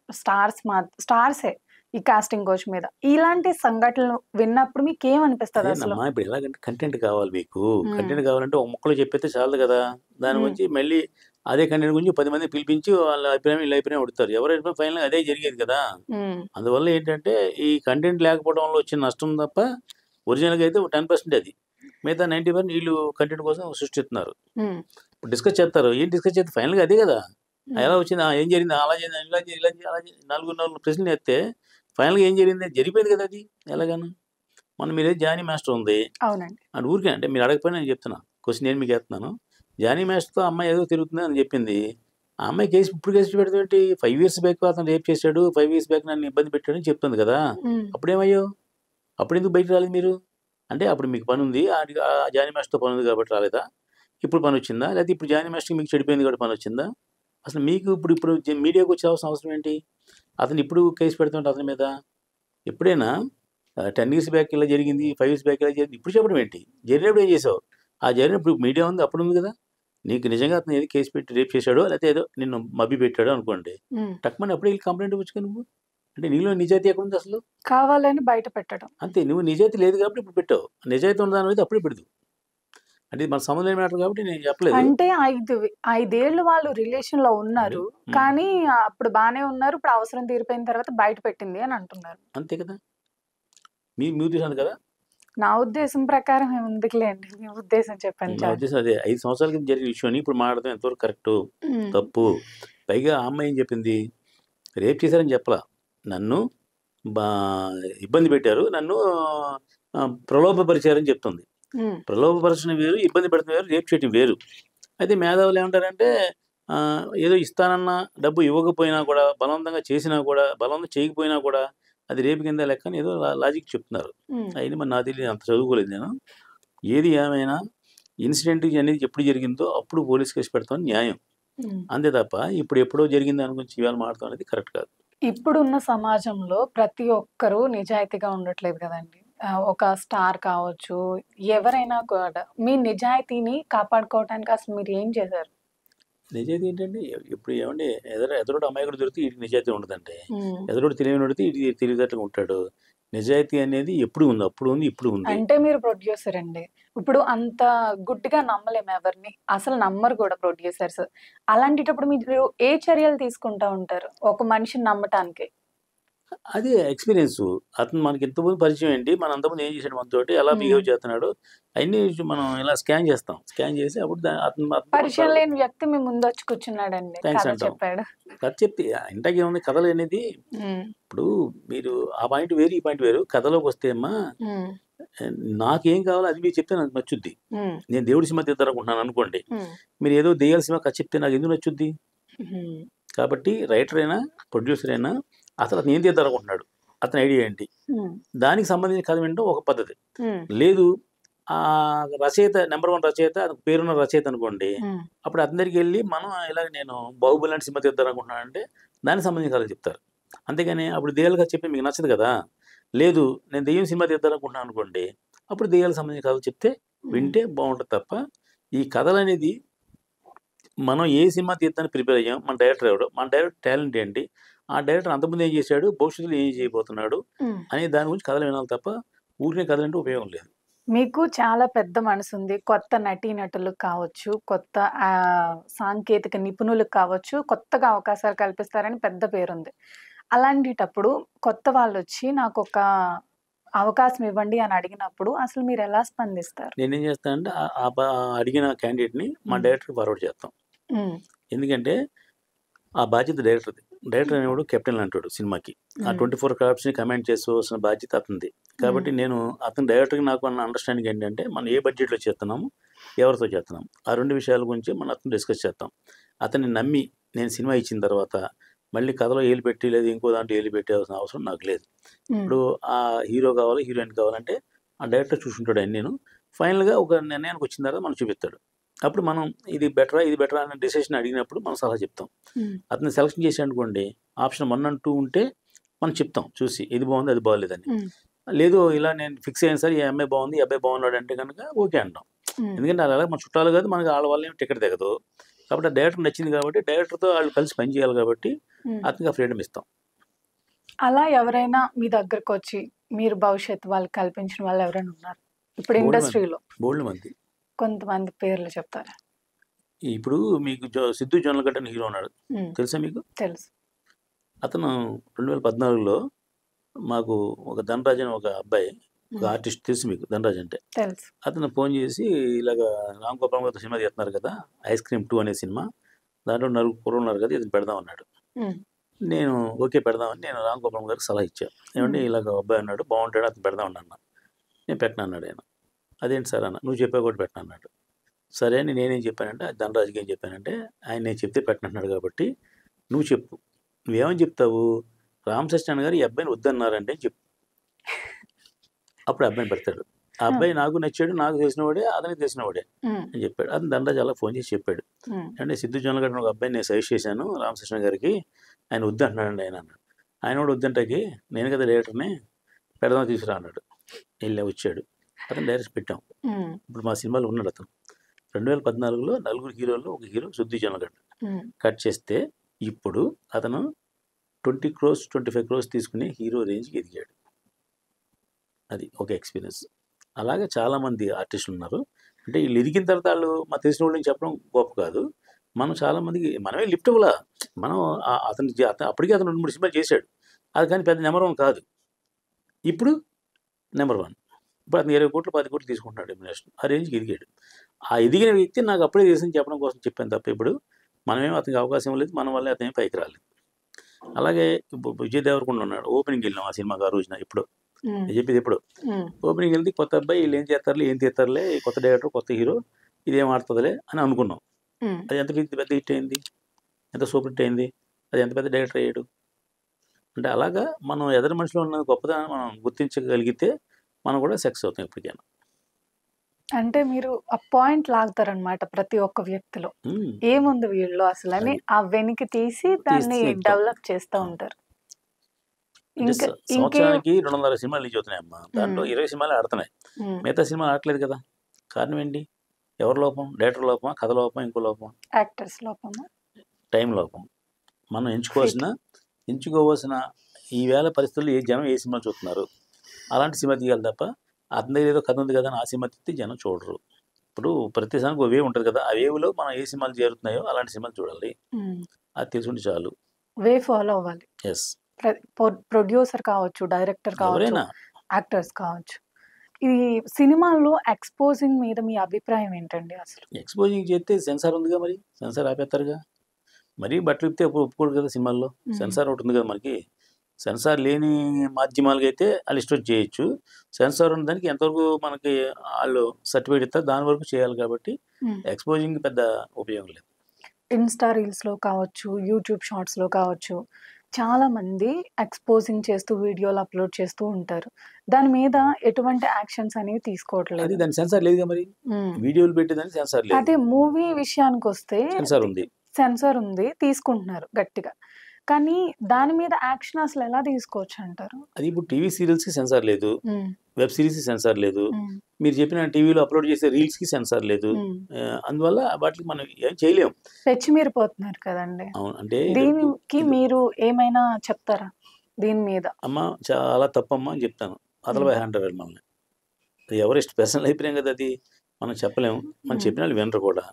స్టార్సే ఈ కాస్టింగ్ కోచ్ మీద. ఇలాంటి సంఘటనలు విన్నప్పుడు మీకు ఏమనిపిస్తుంది అసలు? ఇప్పుడు ఎలాగంటే కంటెంట్ కావాలి, మీకు కంటెంట్ కావాలంటే ఒక ముక్కలు చెప్పైతే చాలు కదా. దాని గురించి మళ్ళీ అదే కంటెంట్ గురించి 10 మంది పిలిపించి వాళ్ళ అభిప్రాయం వీళ్ళ అభిప్రాయం అడుగుతారు. ఎవరి అభిప్రాయం ఫైనల్ అదే జరిగేది కదా. అందువల్ల ఏంటంటే ఈ కంటెంట్ లేకపోవడం వల్ల వచ్చిన నష్టం తప్ప ఒరిజినల్గా అయితే 10% అది, మిగతా 90% వీళ్ళు కంటెంట్ కోసం సృష్టిస్తున్నారు. ఇప్పుడు డిస్కస్ చేస్తారు, ఏం డిస్కస్ చేస్తే ఫైనల్గా అదే కదా. ఎలా వచ్చింది, ఏం జరిగింది, అలా చేయండి, ఇలా చేయాలి, ఇలా చేయాలి, అలా చేయాలి, 4 ప్రశ్నలు వేస్తే ఫైనల్గా ఏం జరిగింది, జరిగిపోయింది కదా అది. ఎలాగాను మొన్న మీరే జానీ మాస్టర్ ఉంది అని ఊరికే, అంటే మీరు అడగకపోయినా నేను చెప్తున్నా, క్వశ్చన్ నేను మీకు వేస్తున్నాను. జానీ మాస్టర్తో అమ్మాయి ఏదో తిరుగుతుంది అని చెప్పింది. ఆ అమ్మాయి ఇప్పుడు కేసు పెడితే 5 years బ్యాక్ అతను రేప్ చేశాడు, 5 years బ్యాక్ నన్ను ఇబ్బంది పెట్టాడు అని చెప్తుంది కదా. అప్పుడేమయ్యో, అప్పుడు ఎందుకు బయట రాలేదు మీరు? అంటే అప్పుడు మీకు పని ఉంది, జానీ మాస్టర్తో పని ఉంది కాబట్టి రాలేదా? ఇప్పుడు పని వచ్చిందా? లేకపోతే ఇప్పుడు జానీ మాస్టర్కి మీకు చెడిపోయింది కాబట్టి పని వచ్చిందా? అసలు మీకు ఇప్పుడు మీడియాకి వచ్చే అవసరం ఏంటి? అతను ఇప్పుడు కేసు పెడుతుంటే అతని మీద ఎప్పుడైనా 10 years బ్యాక్ ఇలా జరిగింది, 5 years బ్యాక్ ఇలా జరిగింది ఇప్పుడు చెప్పడం ఏంటి? జరిగినప్పుడు ఏం చేసావు? ఆ జరిగినప్పుడు మీడియా ఉంది, అప్పుడు ఉంది కదా. నీకు నిజంగా అతను ఏది కేసు పెట్టి రేప్ చేశాడో లేకపోతే ఏదో నిన్ను మభ్య పెట్టాడో అనుకోండి, టక్మని అప్పుడే వీళ్ళు కంప్లైంట్ ఇవ్వచ్చు నువ్వు. అంటే నీలో నిజాయితీ ఎక్కడ ఉంది అసలు? కావాలని బయట పెట్టడం అంతే. నువ్వు నిజాయితీ లేదు కాబట్టి ఇప్పుడు పెట్టావు, నిజాయితీ ఉన్న దాని అయితే అప్పుడే పెడదు. అంటే మన సంబంధం మ్యాటర్ కాబట్టి నేను చెప్పలేదు. అంటే 5 ఏళ్ళు వాళ్ళు రిలేషన్ లో ఉన్నారు, కానీ అప్పుడు బానే ఉన్నారు, ఇప్పుడు అవసరం తీరిపోయిన తర్వాత బయట పెట్టింది అని అంటున్నారు. అంతే కదా, మీ ఉద్దేశం కదా. నా ఉద్దేశం ప్రకారం ఎందుకులేండి, మీ ఉద్దేశం చెప్పండి. నా ఉద్దేశం అదే, 5 సంవత్సరాల కింద జరిగిన విషయం ఇప్పుడు మాట్లాడతాం ఎంతవరకు కరెక్ట్ తప్పు. పైగా ఆ అమ్మాయి ఏం చెప్పింది, రేప్ చేశారని చెప్పలా, నన్ను ఇబ్బంది పెట్టారు, నన్ను ప్రలోభపరిచారని చెప్తుంది. ప్రలోభపరచడం వేరు, ఇబ్బంది పెడతాం వేరు, రేప్ చేయడం వేరు. అయితే మేధావులు ఏమంటారంటే ఏదో ఇస్తానన్నా డబ్బు ఇవ్వకపోయినా కూడా, బలవంతంగా చేసినా కూడా, బలవంతం చేయకపోయినా కూడా అది రేపు కింద లెక్క అని ఏదో లాజిక్ చెప్తున్నారు. అయినా మరి నాకు తెలియదు, అంత చదువుకోలేదు నేను. ఏది ఏమైనా ఇన్సిడెంట్ అనేది ఎప్పుడు జరిగిందో అప్పుడు పోలీస్ కేసు పెడతాం న్యాయం, అంతే తప్ప ఇప్పుడు ఎప్పుడో జరిగింది దాని గురించి ఇవాళ మాట్లాడతాం అనేది కరెక్ట్ కాదు. ఇప్పుడున్న సమాజంలో ప్రతి ఒక్కరూ నిజాయితీగా ఉండట్లేదు కదండి. ఒక స్టార్ కావచ్చు, ఎవరైనా కూడా మీ నిజాయితీని కాపాడుకోవడానికి అసలు మీరు ఏం చేశారు? నిజాయితీ ఏంటంటే ఇప్పుడు ఏమండి, ఎదురుడు అమాయకుడు దొరికితే వీడికి నిజాయితీ ఉండదంటే, ఎదురుడు తెలియని పడితే ఇది తెలివితేటగా ఉంటాడు. నిజాయితీ అనేది ఎప్పుడు ఉంది, అప్పుడు ఉంది, ఇప్పుడు ఉంది. అంటే మీరు ప్రొడ్యూసర్ అండి, ఇప్పుడు అంత గుడ్డిగా నమ్మలేము ఎవరిని, అసలు నమ్మరు కూడా ప్రొడ్యూసర్స్. అలాంటిటప్పుడు మీరు ఏ చర్యలు తీసుకుంటా ఉంటారు ఒక మనిషిని నమ్మటానికి? అదే ఎక్స్పీరియన్స్. అతను మనకి ఇంతకుముందు పరిచయం ఏంటి, మన అంతకుముందు ఏం చేశాడు, మనతోటి ఎలా బిహేవ్ చేస్తున్నాడు, అన్ని మనం ఇలా స్కాన్ చేస్తాం. స్కాన్ చేసి అప్పుడు అతను పరిచయం లేని వ్యక్తి మీ ముందు వచ్చి కూర్చున్నాడండి, చెప్పాడు, కథ చెప్తే ఇంటాక ఏముంది, కథలు అనేది ఇప్పుడు మీరు ఆ పాయింట్ వేరు, ఈ పాయింట్ వేరు. కథలోకి వస్తే అమ్మా, నాకేం కావాలో అది మీరు చెప్తే నాకు నచ్చుద్ది. నేను దేవుడి సినిమా తీద్దారనుకుంటున్నాను అనుకోండి, మీరు ఏదో దెయ్యాల సినిమా కథ చెప్తే నాకు ఎందుకు నచ్చుద్ది? కాబట్టి రైటర్ అయినా ప్రొడ్యూసర్ అయినా అసలు అతను ఏం తీద్దారనుకుంటున్నాడు, అతని ఐడియా ఏంటి, దానికి సంబంధించిన కథ వినడం ఒక పద్ధతి. లేదు ఆ రచయిత నెంబర్ 1 రచయిత, పేరున్న రచయిత అనుకోండి, అప్పుడు అందరికి వెళ్ళి మనం ఇలాగ నేను బాహుబలి లాంటి సినిమా తీద్దారనుకుంటున్నాను అంటే దానికి సంబంధించిన కథ చెప్తారు. అంతేగాని అప్పుడు దెయ్యాల కథ చెప్పి మీకు నచ్చదు కదా. లేదు నేను దెయ్యం సినిమా తీద్దారనుకుంటున్నాను అనుకోండి, అప్పుడు దెయ్యాలకు సంబంధించిన కథలు చెప్తే వింటే బాగుంటుంది తప్ప, ఈ కథలు అనేది మనం ఏ సినిమా తీద్దానికి ప్రిపేర్ అయ్యాం, మన డైరెక్టర్ ఎవడు, మన డైరెక్టర్ టాలెంట్ ఏంటి, ఆ డైరెక్టర్ అంతకుముందు ఏం చేశాడు, భవిష్యత్తులో ఏం చేయబోతున్నాడు అనే దాని గురించి కథలు వినాలి తప్ప ఊరికే కథలు అంటే ఉపయోగం లేదు. మీకు చాలా పెద్ద మనసు ఉంది, కొత్త నటీనటులకు కావచ్చు, కొత్త సాంకేతిక నిపుణులకు కావచ్చు, కొత్తగా అవకాశాలు కల్పిస్తారని పెద్ద పేరుంది. అలాంటిటప్పుడు కొత్త వాళ్ళు వచ్చి నాకు ఒక అవకాశం ఇవ్వండి అని అడిగినప్పుడు అసలు మీరు ఎలా స్పందిస్తారు? నేనేం చేస్తానంటే అడిగిన క్యాండిడేట్ని మా డైరెక్టర్కి ఫార్వర్డ్ చేస్తాం. ఎందుకంటే ఆ బాధ్యత డైరెక్టర్ది. డైరెక్టర్ అనేవాడు కెప్టెన్ అంటాడు సినిమాకి. ఆ 24 క్రాఫ్ట్స్ని కమాండ్ చేసుకోవాల్సిన బాధ్యత అతనిది. కాబట్టి నేను అతని డైరెక్టర్కి నాకు అన్న అండర్స్టాండింగ్ ఏంటంటే, మనం ఏ బడ్జెట్లో చేస్తున్నాము, ఎవరితో చేస్తున్నాము, ఆ 2 విషయాల గురించి మనం అతను డిస్కస్ చేస్తాం. అతన్ని నమ్మి నేను సినిమా ఇచ్చిన తర్వాత మళ్ళీ కథలో ఏలు పెట్టి లేదు ఇంకో దాంట్లో ఏలు పెట్టాల్సిన అవసరం నాకు లేదు. ఇప్పుడు ఆ హీరో కావాలి, హీరోయిన్ కావాలంటే ఆ డైరెక్టర్ చూసుకుంటాడు అని. నేను ఫైనల్గా ఒక నిర్ణయానికి వచ్చిన తర్వాత మనం చూపిస్తాడు. అప్పుడు మనం ఇది బెటరా ఇది బెటరా అనే డిసిషన్ అడిగినప్పుడు మనం సలహా చెప్తాం. అతను సెలెక్షన్ చేసి అనుకోండి, ఆప్షన్ 1 and 2 ఉంటే మనం చెప్తాం చూసి ఇది బాగుంది అది బాగోలేదని. లేదు ఇలా నేను ఫిక్స్ అయ్యాను సార్, ఈ అమ్మాయి బాగుంది ఈ అబ్బాయి బాగున్నాడు అంటే కనుక ఓకే అంటాం. ఎందుకంటే అలా మన చుట్టాలు కాదు, మనకి వాళ్ళ వల్ల టికెట్ దిగదు. కాబట్టి ఆ డైరెక్టర్ నచ్చింది కాబట్టి డైరెక్టర్తో వాళ్ళు కలిసి పని చేయాలి కాబట్టి అతనికి ఫ్రీడమ్ ఇస్తాం. అలా ఎవరైనా మీ దగ్గరకు వచ్చి మీరు భవిష్యత్తు వాళ్ళకి కల్పించిన వాళ్ళు ఎవరైనా ఉన్నారు ఇప్పుడు ఇండస్ట్రీలో? బోల్డ్ మంది. కొంతమంది పేర్లు చెప్తారా? ఇప్పుడు మీకు సిద్ధు జొన్నలగడ్డ అని హీరో ఉన్నాడు, తెలుసా మీకు? తెలుసు. అతను 2014లో మాకు ఒక ధనరాజ్ అని ఒక అబ్బాయి, ఒక ఆర్టిస్ట్, తెలుసు మీకు ధనరాజ్ అంటే? తెలుసు. అతను ఫోన్ చేసి ఇలాగ రామ్ గోపాల్ గారితో సినిమా చేస్తున్నారు కదా, ఐస్ క్రీమ్ 2 అనే సినిమా, దాంట్లో 4 కుర్రోళ్ళు ఉన్నారు కదా, ఇది పెడదాం అన్నాడు. నేను ఓకే పెడదామని నేను రామ్ గోపాల్ గారికి సలహా ఇచ్చాను. ఏమంటే ఇలాగ అబ్బాయి అన్నాడు బాగుంటాడు, అతను పెడదామని అన్నా. నేను పెట్టను అన్నాడు ఆయన. అదేంటి సార్ అన్న, నువ్వు చెప్పే కూడా పెట్టను అన్నాడు. సరే అని నేనేం చెప్పానంటే, ధనరాజుకి ఏం చెప్పానంటే, ఆయన నేను చెప్తే పెట్టనన్నాడు కాబట్టి నువ్వు చెప్పు, నువ్వేమని చెప్తావు, రామ్ సత్యనారాయణ గారు ఈ అబ్బాయిని వద్దన్నారంటే చెప్పు, అప్పుడు అబ్బాయిని పెడతాడు. ఆ అబ్బాయి నాకు నచ్చాడు, నాకు తెలిసినవాడే, అతనికి తెలిసినవాడే అని చెప్పాడు. అతను ధనరాజు అలా ఫోన్ చేసి చెప్పాడు, అంటే సిద్ధు జొన్నలగడ్డ ఒక అబ్బాయిని నేను సజెస్ట్ చేశాను రామకృష్ణ గారికి, ఆయన వద్దంటున్నాడండి ఆయన అన్నాడు. ఆయన కూడా వద్దంటకి నేను కదా డైరెక్టర్ని, పెడదాం తీసుకురా అన్నాడు. వెళ్ళి వచ్చాడు, అతను డైరెక్ట్ పెట్టాం. ఇప్పుడు మా సినిమాలో ఉన్నాడు అతను. 2014లో 4 హీరోలు, ఒక హీరో సిద్ధు జొన్నలగడ్డ కట్ చేస్తే ఇప్పుడు అతను 20 crores 25 crores తీసుకుని హీరో రేంజ్కి ఎదిగాడు. అది ఒక ఎక్స్పీరియన్స్. అలాగే చాలామంది ఆర్టిస్టులు ఉన్నారు. అంటే వీళ్ళు ఎదిగిన తర్వాత వాళ్ళు మా తెలిసిన వాళ్ళని చెప్పడం గొప్ప కాదు. మనం చాలా మందికి మనమే లిఫ్ట్ ఇవ్వలా. మనం అప్పటికే అతను 2, 3 సినిమాలు చేశాడు. అది కానీ పెద్ద నెంబర్ 1 కాదు. ఇప్పుడు నెంబర్ 1. ఇప్పుడు అతను 20 కోట్లు 10 కోట్లు తీసుకుంటున్నాడు రెమ్యునరేషన్. ఆ రేంజ్కి ఎదిగాడు. ఆ ఎదిగిన వ్యక్తి నాకు అప్పుడే తెలిసింది చెప్పడం కోసం చెప్పాను తప్ప ఇప్పుడు మనమేం అతనికి అవకాశం ఇవ్వలేదు. మన వల్ల అతను పైకి రాలేదు. అలాగే విజయ్ దేవరకొండ ఉన్నాడు. ఓపెనింగ్ వెళ్ళినాం ఆ సినిమాకి ఆ రోజున. ఇప్పుడు చెప్పేది ఎప్పుడు ఓపెనింగ్ వెళ్తే కొత్త అబ్బాయి వీళ్ళు ఏం చేస్తారులే ఏం తీస్తారులే కొత్త డైరెక్టర్ కొత్త హీరో ఇదేం ఆడుతుందిలే అని అనుకున్నాం. అది ఎంత పెద్ద హిట్ అయింది, ఎంత సూపర్ హిట్ అయింది, అది ఎంత పెద్ద డైరెక్టర్ అయ్యాడు. అంటే అలాగా మనం ఎదురు మనిషిలో ఉన్న గొప్పదాన్ని మనం గుర్తించగలిగితే మనం కూడా సక్సెస్ అవుతాం ఎప్పటికైనా. అంటే మీరు ఆ పాయింట్ లాగుతారనమాట ప్రతి ఒక్క వ్యక్తిలో ఏముంది వీళ్ళు అసలు అని ఆ వెనక్కి తీసి దాన్ని డెవలప్ చేస్తూ ఉంటారు. సంవత్సరానికి 200 సినిమాలు రిలీజ్ అవుతున్నాయి అమ్మా. దాంట్లో 20 సినిమాలు ఆడుతున్నాయి, మిగతా సినిమాలు ఆడట్లేదు కదా. కారణం ఏంటి? ఎవరి లోపం? డైరెక్టర్ లోపమా, కథ లోపమా, ఇంకో లోపం, యాక్టర్స్ లోపమా, టైం లోపం. మనం ఎంచుకోవాల్సిన ఈవేళ పరిస్థితుల్లో జనం ఏ సినిమా చూస్తున్నారు అలాంటి సినిమా తీయాలి తప్ప అతని దగ్గర ఏదో కథ ఉంది కదా అని ఆ సినిమా తీస్తే జనం చూడరు. ఇప్పుడు ప్రతి సినిమాకి ఒక వేవ్ ఉంటుంది కదా, ఆ వేవ్లో మనం ఏ సినిమాలు చేరుతున్నాయో అలాంటి సినిమాలు చూడాలి. అది తెలుసుకుంటే చాలు. వే ఫాలో అవ్వాలి. ఎస్, ప్రొడ్యూసర్ కావచ్చు, డైరెక్టర్ కావచ్చు, యాక్టర్స్ కావచ్చు. ఈ సినిమాల్లో ఎక్స్పోజింగ్ మీద మీ అభిప్రాయం ఏంటండి? అసలు ఎక్స్పోజింగ్ చేస్తే సెన్సార్ ఉందిగా, మరి సెన్సార్ ఆపేస్తారుగా. మరీ బట్టలు ఇప్పితే ఒప్పుకోడు కదా సినిమాల్లో. సెన్సార్ ఒకటి ఉంది కదా మనకి. సెన్సార్ లేని మాధ్యమాలకి అయితే వాళ్ళు ఇష్టం చేయొచ్చు. సెన్సార్ ఉన్న దానికి ఎంతవరకు మనకి వాళ్ళు సర్టిఫికేట్ ఇస్తారు దాని వరకు చేయాలి. కాబట్టి ఎక్స్పోజింగ్ పెద్ద ఉపయోగం లేదు. ఇన్స్టా రీల్స్లో కావచ్చు, యూట్యూబ్ షార్ట్స్లో కావచ్చు, చాలా మంది ఎక్స్పోజింగ్ చేస్తూ వీడియోలు అప్లోడ్ చేస్తూ ఉంటారు. దాని మీద ఎటువంటి యాక్షన్స్ అనేవి తీసుకోవట్లేదు. అది దాని సెన్సార్ లేదుగా, మరి వీడియోలు పెట్టేదానికి సెన్సార్ లేదు. అదే మూవీ విషయానికి వస్తే సెన్సార్ ఉంది, తీసుకుంటున్నారు గట్టిగా. కానీ దాని మీద యాక్షన్ అసలు ఎలా తీసుకోవచ్చు అంటారు? అది ఇప్పుడు టీవీ సీరియల్స్ కి సెన్సార్ లేదు, వెబ్ సిరీస్ కి సెన్సార్ లేదు, మీరు చెప్పిన టీవీలో అప్లోడ్ చేసే రీల్స్ కి సెన్సార్ లేదు. అందువల్ల వాటికి మనం ఏం చేయలేము. పెచ్చిమీరిపోతున్నారు కదండి. అవును, అంటే దీనికి మీరు ఏమైనా చెప్తారా దీని మీద? అమ్మ చాలా తప్పమ్మా అని చెప్తాను. అదలబాయ్ అంటారు మనల్ని. అది ఎవరి పర్సనల్ అభిప్రాయం కదా, అది మనం చెప్పలేము. మనం చెప్పిన వాళ్ళు వినరు కూడా.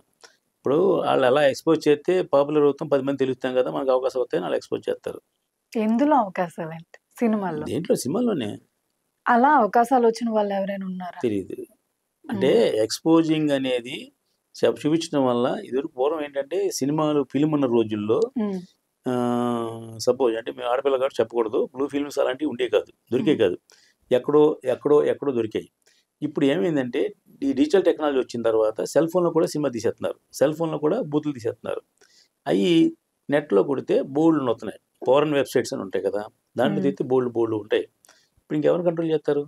ఇప్పుడు వాళ్ళు అలా ఎక్స్పోజ్ చేస్తే పాపులర్ అవుతాం, 10 మంది తెలుస్తాం కదా, మనకు అవకాశం వస్తాయని వాళ్ళు ఎక్స్పోజ్ చేస్తారు. ఎందులో అవకాశాలు అంటే సినిమాల్లో? దేంట్లో? సినిమాల్లోనే. అలా అవకాశాలు వచ్చిన వాళ్ళు ఎవరైనా ఉన్నారా? తెలియదు. అంటే ఎక్స్పోజింగ్ అనేది చూపించడం వల్ల ఇదివరకు పూర్వం ఏంటంటే సినిమాలు ఫిల్మ్ ఉన్న రోజుల్లో సపోజ్ అంటే మేము ఆడపిల్ల కాబట్టి చెప్పకూడదు, బ్లూ ఫిల్మ్స్ అలాంటివి ఉండే కాదు, దొరికే కాదు, ఎక్కడో దొరికాయి. ఇప్పుడు ఏమైందంటే ఈ డిజిటల్ టెక్నాలజీ వచ్చిన తర్వాత సెల్ ఫోన్లో కూడా సినిమా తీసేస్తున్నారు, సెల్ ఫోన్లో కూడా బూతులు తీసేస్తున్నారు. అవి నెట్లో కొడితే బోల్డ్ వస్తున్నాయి. ఫారెన్ వెబ్సైట్స్ అని ఉంటాయి కదా, దాంట్లో తీస్తే బోల్డ్ ఉంటాయి. ఇప్పుడు ఇంకెవరు కంట్రోల్ చేస్తారు?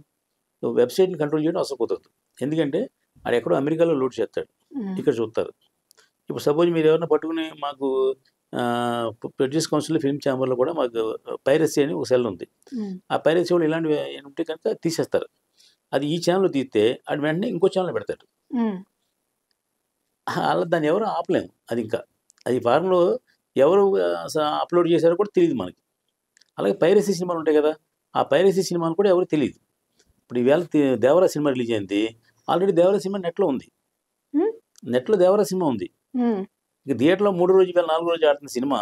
వెబ్సైట్ని కంట్రోల్ చేయడం అసలు కుదరదు. ఎందుకంటే అది ఎక్కడో అమెరికాలో లోడ్ చేస్తాడు, ఇక్కడ చూస్తారు. ఇప్పుడు సపోజ్ మీరు ఎవరైనా పట్టుకుని మాకు ప్రొడ్యూస్ కౌన్సిల్ ఫిల్మ్ ఛాంబర్లో కూడా మాకు పైరసీ అని ఒక సెల్ ఉంది. ఆ పైరసీ వాళ్ళు ఇలాంటివి ఉంటే కనుక తీసేస్తారు. అది ఈ ఛానల్లో తీస్తే అది వెంటనే ఇంకో ఛానల్ పెడతాడు. అలా దాన్ని ఎవరు ఆపలేము. అది ఇంకా అది ఫారంలో ఎవరు అప్లోడ్ చేశారో కూడా తెలియదు మనకి. అలాగే పైరసీ సినిమాలు ఉంటాయి కదా, ఆ పైరసీ సినిమాలు కూడా ఎవరు తెలియదు. ఇప్పుడు ఈవేళ దేవరా సినిమా రిలీజ్ అయింది, ఆల్రెడీ దేవరా సినిమా నెట్లో ఉంది. నెట్లో దేవరా సినిమా ఉంది. ఇక థియేటర్లో 3 రోజు 4 రోజు ఆడుతున్న సినిమా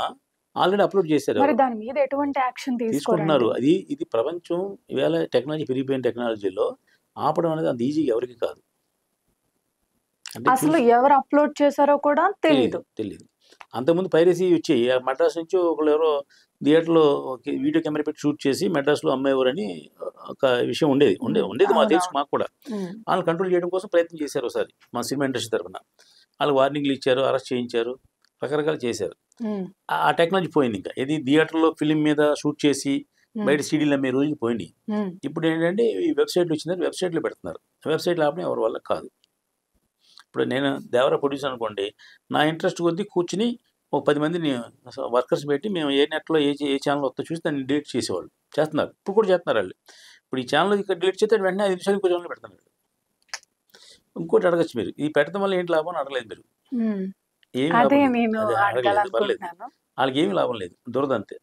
ఆల్రెడీ అప్లోడ్ చేశారు. దాని మీద ఎటువంటి యాక్షన్ తీసుకుంటున్నారు? ఇది ప్రపంచం ఈవేళ టెక్నాలజీ పెరిగిపోయిన టెక్నాలజీలో ఆపడం అనేది అంత ఈజీగా ఎవరికి కాదు. అసలు ఎవరు అప్లోడ్ చేశారో కూడా తెలియదు. అంతకుముందు పైరసీ వచ్చాయి. మద్రాస్ నుంచి ఒకళ్ళు ఎవరో థియేటర్లో వీడియో కెమెరా పెట్టి షూట్ చేసి మెడ్రాస్లో అమ్మేవారని ఒక విషయం ఉండేది మాకు తెలుసు. మాకు కూడా వాళ్ళు కంట్రోల్ చేయడం కోసం ప్రయత్నం చేశారు ఒకసారి మా సినిమా ఇండస్ట్రీ తరఫున. వాళ్ళు వార్నింగ్లు ఇచ్చారు, అరెస్ట్ చేయించారు, రకరకాలు చేశారు. ఆ టెక్నాలజీ పోయింది. ఇంకా ఇది థియేటర్లో ఫిలిం మీద షూట్ చేసి బయట సీడీలు అమ్మే రోజులు పోయినాయి. ఇప్పుడు ఏంటంటే ఈ వెబ్సైట్లు వచ్చిందని వెబ్సైట్లో పెడుతున్నారు. వెబ్సైట్లు ఆపడం ఎవరి వల్ల కాదు. ఇప్పుడు నేను దేవరా ప్రొడ్యూసర్ అనుకోండి, నా ఇంట్రెస్ట్ కొద్దీ కూర్చుని ఒక 10 మందిని వర్కర్స్ పెట్టి మేము ఏ నెట్లో ఏ ఛానల్ వస్తుందో చూసి దాన్ని డిలీట్ చేసేవాళ్ళు చేస్తున్నారు. ఇప్పుడు కూడా చేస్తున్నారు వాళ్ళు. ఇప్పుడు ఈ ఛానల్ ఇక్కడ డిలీట్ చేస్తే వెంటనే 5 నిమిషాలు ఇంకో ఛానల్ పెడుతున్నారు. ఇంకోటి అడగచ్చు మీరు, ఈ పెట్టడం వల్ల ఏంటి లాభం అని అడగలేదు మీరు. పర్లేదు, వాళ్ళకి ఏమి లాభం లేదు, దురద అంతే.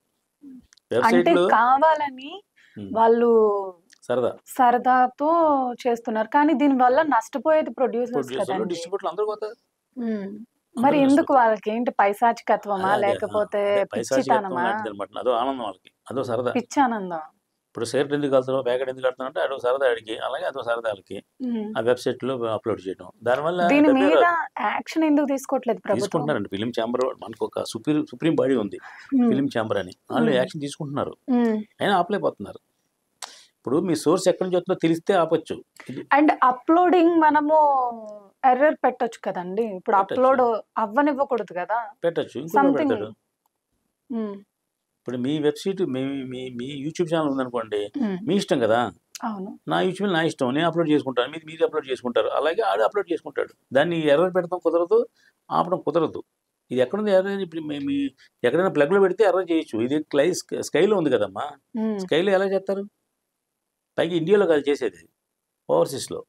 వెబ్సైట్లో కావాలని వాళ్ళు సరదాతో చేస్తున్నారు. కానీ దీనివల్ల నష్టపోయేది ప్రొడ్యూసర్స్ ప్రొడ్యూసర్లు, కదండీ! డిస్ట్రిబ్యూటర్లు అందరూ పోతారు. హ్మ్. మరి అందరూ ఎందుకు నష్టపోతారు. వాళ్ళకేంటి పైశాచికత్వమా? అదే లేకపోతే అదే పైశాచికత్వం పిచ్చితనమా? లాంటిదనమాట. అదో ఆనందం వాళ్ళకి. అదో సరదా. పిచ్చానందం. ఇప్పుడు సిగరెట్ ఎందుకు కాలుతున్నావు, ప్యాకెట్ ఎందుకు కడుతున్నావు అంటే అదొక సరదా ఆడికి. అలాగే అదో సరదా ఆళ్ళకి. హ్మ్. ఆ వెబ్‌సైట్‌లో అప్‌లోడ్ చేయడం. దానివల్ల దీని డబ్బే మీద రాదు. యాక్షన్ ఎందుకు తీసుకోవట్లేదు ప్రభుత్వం? తీసుకుంటున్నారండి. ఫిల్మ్ ఛాంబర్ మనకొక సుప్రీం బాడీ ఉంది. హ్మ్. ఫిల్మ్ ఛాంబర్ అని. వాళ్ళు హ్మ్. యాక్షన్ తీసుకుంటున్నారు. హ్మ్. అయినా ఆపలేకపోతున్నారు. ఇప్పుడు మీ సోర్స్ ఎక్కడి నుంచి వస్తుందో తెలిస్తే ఆపొచ్చు. ఇది అండ్ అప్‌లోడింగ్ మనము ఎర్రర్ పెట్టొచ్చు కదండీ! ఇప్పుడు పెట్టొచ్చు. అప్‌లోడ్ అవ్వనివ్వకూడదు కదా! పెట్టొచ్చు. ఇంకోటి సంథింగ్ పెడతాడు. హ్మ్. ఇప్పుడు మీ వెబ్‌సైట్ మీ మీ మీ యూట్యూబ్ ఛానెల్ ఉందనుకోండి. హ్మ్. మీ ఇష్టం కదా! అవును. నా యూట్యూబ్ నా ఇష్టం. నేను అప్‌లోడ్ చేసుకుంటాను. మీది మీరు అప్‌లోడ్ చేసుకుంటారు. అలాగే ఆడు అప్‌లోడ్ చేసుకుంటాడు. దాన్ని ఎర్రర్ పెడతాం కుదరదు. ఆపడం కుదరదు. ఇది ఎక్కడుంది ఎర్రర్? ఇప్పుడు మీ ఎక్కడైనా ప్లగ్‌లో పెడితే ఎర్రర్ చేయొచ్చు. ఇది స్కైలో ఉంది కదమ్మా! హ్మ్. స్కైలో ఎలా చేస్తారు? పైగా ఇండియాలో కాదు చేసేది. ఓవర్‌సీస్‌లో.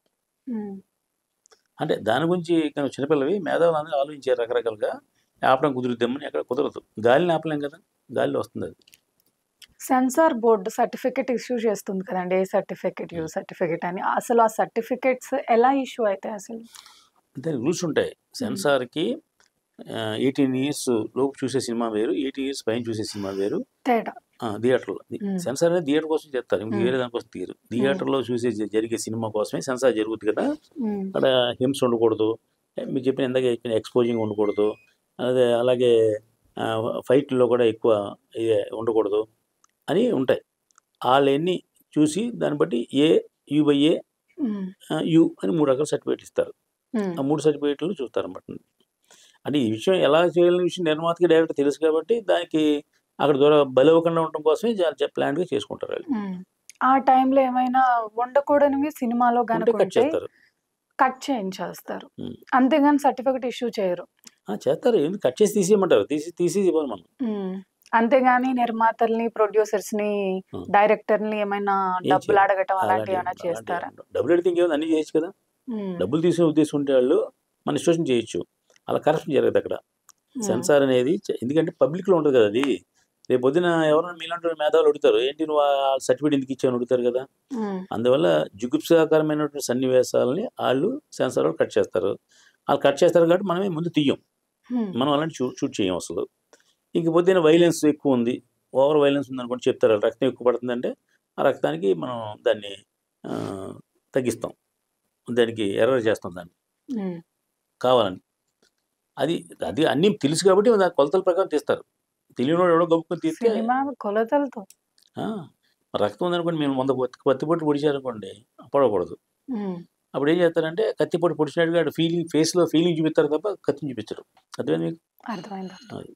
హ్మ్. అంటే దాని గురించి కొంచెం చిన్నపిల్లవి మేధావులందరూ ఆలోచించారు రకరకాలుగా. ఆపడం కుదురుద్దామని ఎక్కడ కుదరదు. గాలిని ఆపలేం కదా! గాలిలో వస్తుందది. సెన్సార్ బోర్డ్ సర్టిఫికేట్ ఇష్యూ చేస్తుంది కదండీ! ఏ సర్టిఫికేట్, యూ హ్మ్. సర్టిఫికేట్ అని. అసలు ఆ సర్టిఫికేట్స్ ఎలా ఇష్యూ అయితాయి అసలు? అంటే రూల్స్ ఉంటాయి. హ్మ్. సెన్సార్‌కి 18 ఇయర్స్ లోపు చూసే సినిమా వేరు. 18 ఇయర్స్ పైన చూసే సినిమా వేరు. తేడా. థియేటర్‌లో. హ్మ్. సెన్సార్ అనేది థియేటర్ కోసం చేస్తారు. ఇంక హ్మ్. వేరే దానికోసం తీయరు. హ్మ్. థియేటర్‌లో చూసే జరిగే సినిమా కోసమే సెన్సార్ జరుగుద్ది కదా! హ్మ్. అక్కడ హింస ఉండకూడదు. మీరు చెప్పిన ఇందాక చెప్పిన ఎక్స్‌పోజింగ్ ఉండకూడదు. అలాగే ఫైట్‌ల్లో కూడా ఎక్కువ ఉండకూడదు అని ఉంటాయి. ఆళ్ళయన్నీ చూసి దాన్ని బట్టి యూ/ఏ, హ్మ్. యూ అని 3 రకాల సర్టిఫికేట్‌లు ఇస్తారు. హ్మ్. ఆ 3 సర్టిఫికేట్‌లు చూస్తారన్నమాట. అంటే ఈ విషయం ఎలా చేయాలనే విషయం నిర్మాతకి డైరెక్ట్‌గా తెలుసు కాబట్టి దానికి అక్కడ బలవ్వకుండా ఉండటం కోసమే ప్లాన్డ్‌గా చేసుకుంటారాళ్ళు. హ్మ్. ఆ టైంలో ఏమైనా ఉండకూడనివి సినిమాలో ఉంటే కట్ గనుకుంటే చేస్తారు. కట్ చేయించేస్తారు. హ్మ్. అంతేగాని సర్టిఫికేట్ ఇష్యూ చేయరు. చేస్తారు. ఎందుకు కట్ చేసి తీసేయమంటారు. తీసి ఇవ్వాలి మనం. హ్మ్. అంతేగాని నిర్మాతల్ని, ప్రొడ్యూసర్స్‌ని, హ్మ్. డైరెక్టర్‌ని ఏమైనా ఏం చేయరు. డబ్బులడగటం అలాంటియేమైనా అలాంటివి చేస్తారా? ఉండవు. డబ్బులు అడిగితే ఇంకేముంది అన్నీ చేయొచ్చు కదా! హ్మ్. డబ్బులు తీసుకునే ఉద్దేశం ఉంటే ఆళ్ళు మన ఇష్టం చేయొచ్చు. అలా కరప్షన్ జరగదక్కడ. హ్మ్. సెన్సార్ అనేది ఎందుకంటే పబ్లిక్‌లో ఉంటది కదా అది. రేపొద్దున ఎవరైనా మీలాంటి మేధావులు అడుగుతారు. ఏంటి నువ్వు ఆ సర్టిఫికేట్ ఎందుకు ఇచ్చావు అని అడుగుతారు కదా! హ్మ్. అందువల్ల జుగుప్సాకరమైనటువంటి సన్నివేశాలని ఆళ్ళు సెన్సార్ వాళ్ళు కట్ చేస్తారు. ఆళ్ళు కట్ చేస్తారు కాబట్టి మనమే ముందు తీయం. హ్మ్. మనం అలాంటి షూట్ చేయం అసలు. ఇంక పొద్దున్న వైలెన్స్ ఎక్కువుంది. ఓవర్ వైలెన్స్ ఉందనుకోండి చెప్తారు. రక్తం ఎక్కువ పడుతుందంటే, ఆ రక్తానికి మనం దాన్ని ఆహ్, తగ్గిస్తాం. దానికి ఎర్రర్ చేస్తాం దాన్ని హ్మ్. కావాలని. అది అది అన్నీ తెలుసు కాబట్టి దాని కొలతల ప్రకారం తీస్తారు. తెలియనోడు ఎవడో గబుక్కుని తీస్తే సినిమా కొలతలతో. ఆ! రక్తం ఉందనుకోండి మేము 100 కత్తిపోటు పొడిచారనుకోండి పొడవకూడదు. హ్మ్. అప్పుడేం చేస్తారంటే కత్తిపోటు పొడిచినట్టుగా ఆడు ఫేస్‌లో ఫీలింగ్ చూపిస్తారు తప్ప కత్తిని చూపించరు. అర్థమైందా మీకు? అర్థమైందండి. అది.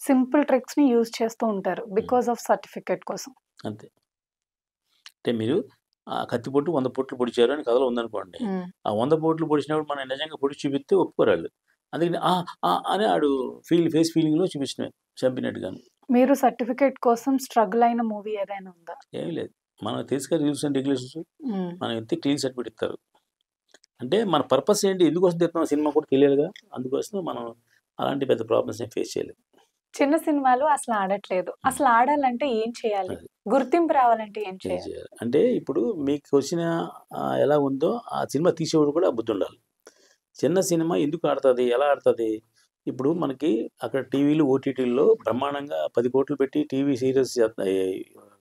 సింపుల్ ట్రిక్స్‌ని యూజ్ చేస్తూ ఉంటారు. హ్మ్. బికాస్ ఆఫ్ సర్టిఫికేట్ కోసం. అంతే. అంటే మీరు కత్తిపోటు 100 పోట్లు పొడిచారు అని కథలో ఉందనుకోండి. హ్మ్. ఆ 100 పోట్లు పొడిచినప్పుడు మనం నిజంగా పొడిచి చూపిస్తే ఒప్పుకోరాళ్ళు. అందుకని అని ఆడు ఫేస్ ఫీలింగ్‌లో చూపించడమే చంపినట్టుగాను. మీరు సర్టిఫికేట్ కోసం స్ట్రగుల్ అయిన మూవీ ఏదైనా ఉందా? ఏమి లేదు. మనకు తెలుసు కదా రూల్స్ అండ్ రెగ్యులేషన్స్. హ్మ్. మనం ఇస్తే క్లీన్ సర్టిఫికేట్ ఇస్తారు. అంటే మన పర్పస్ ఏంటి? ఎందుకోసం తీస్తున్నాం సినిమా కూడా తెలియాలిగా. అందుకోసం మనం అలాంటి పెద్ద ప్రాబ్లమ్స్ ఏం ఫేస్ చేయలేదు. చిన్న సినిమాలు అసలు ఆడట్లేదు. హ్మ్. అసలు ఆడాలంటే ఏం చేయాలి? అది. గుర్తింపు రావాలంటే ఏం ఏం చేయాలి? చేయాలి? అంటే ఇప్పుడు మీకొచ్చిన ఎలా ఉందో ఆ సినిమా తీసేవాడు కూడా బుద్ధుండాలి. చిన్న సినిమా ఎందుకు ఆడతది? ఎలా ఆడతది? ఇప్పుడు మనకి అక్కడ టీవీలు, ఓటీటీల్లో బ్రహ్మాండంగా 10,00,00,000 పెట్టి టీవీ సీరియల్స్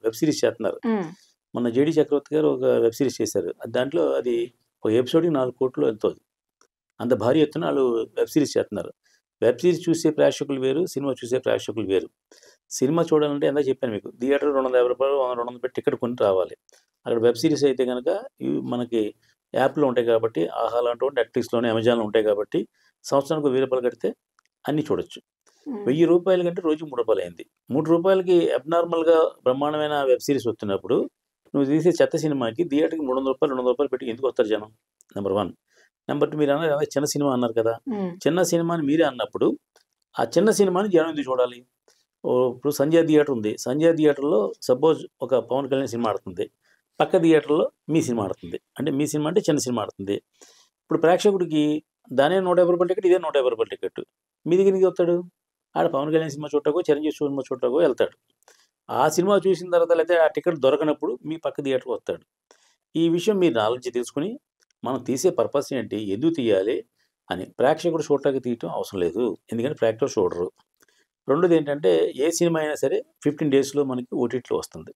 వెబ్ సీరీస్ చేస్తున్నారు. హ్మ్. మొన్న 'జేడీ చక్రవర్తి' గారు ఒక వెబ్ సీరీస్ చేశారు. దాంట్లో అది ఒక ఎపిసోడ్‌కి 4,00,00,000 ఎంతో అది. అంత భారీ ఎత్తున ఆళ్ళు వెబ్ సీరీస్ చేస్తున్నారు. వెబ్ సీరీస్ చూసే ప్రేక్షకులు వేరు. సినిమా చూసే ప్రేక్షకులు వేరు. సినిమా చూడాలంటే ఇందాక చెప్పాను మీకు. థియేటర్‌లో రూ. 250, 200 పెట్టి టికెట్ కొని రావాలి. అక్కడ వెబ్ సీరీస్ అయితే గనక ఇవి మనకి యాప్‌లో ఉంటాయి కాబట్టి, ఆహా లాంటివి నెట్‌ఫ్లిక్స్‌లోను, అమెజాన్‌లో ఉంటాయి కాబట్టి, సంవత్సరానికి రూ. 1000 కడితే అన్నీ చూడొచ్చు. హ్మ్. రూ. 1000 కంటే రోజుకి రూ. 3 అయింది. రూ. 3కి అబ్నార్మల్‌గా బ్రహ్మాండమైన వెబ్ సీరీస్ వస్తున్నప్పుడు, నువ్వు తీసే చెత్త సినిమాకి థియేటర్‌కి రూ. 300, రూ. 200 పెట్టి ఎందుకొస్తారు జనం? నంబర్ 1. నంబర్ 2 మీరన్నారు కదా! చిన్న సినిమా అన్నారు కదా! హ్మ్. చిన్న సినిమా అని మీరే అన్నప్పుడు, ఆ చిన్న సినిమాని జనం ఎందుకు చూడాలి? ఇప్పుడు సంధ్య థియేటర్ ఉంది. సంధ్య థియేటర్‌లో సపోజ్ ఒక 'పవన్ కళ్యాణ్' సినిమా ఆడుతుంది. పక్క థియేటర్‌లో మీ సినిమా ఆడుతుంది. అంటే మీ సినిమా అంటే చిన్న సినిమా ఆడుతుంది. ఇప్పుడు ప్రేక్షకుడికి దానే రూ. 150 టికెట్, ఇదే రూ. 150 టికెట్. మీ దగ్గర ఎందుకొస్తాడు? ఆడు 'పవన్ కళ్యాణ్' సినిమా చూడటానికో, 'చిరంజీవి' సినిమా చూడటానికో ఎళ్తాడు. ఆ సినిమా చూసిన తర్వాత లేకపోతే ఆ టికెట్ దొరకనప్పుడు మీ పక్క థియేటర్‌కి వస్తాడు. ఈ విషయం మీరు నాలెడ్జ్ తెలుసుకొని, మనం తీసే పర్పస్ ఏంటి? ఎందుకు తీయాలి? అని ప్రేక్షకుడు చూడటానికి తీయటం అవసరం లేదు. ఎందుకంటే ప్రేక్షకులు చూడరు. రెండోదేంటంటే ఏ సినిమా అయినా సరే 15 డేస్‌లో మనకి ఓటీటీలో వస్తుంది.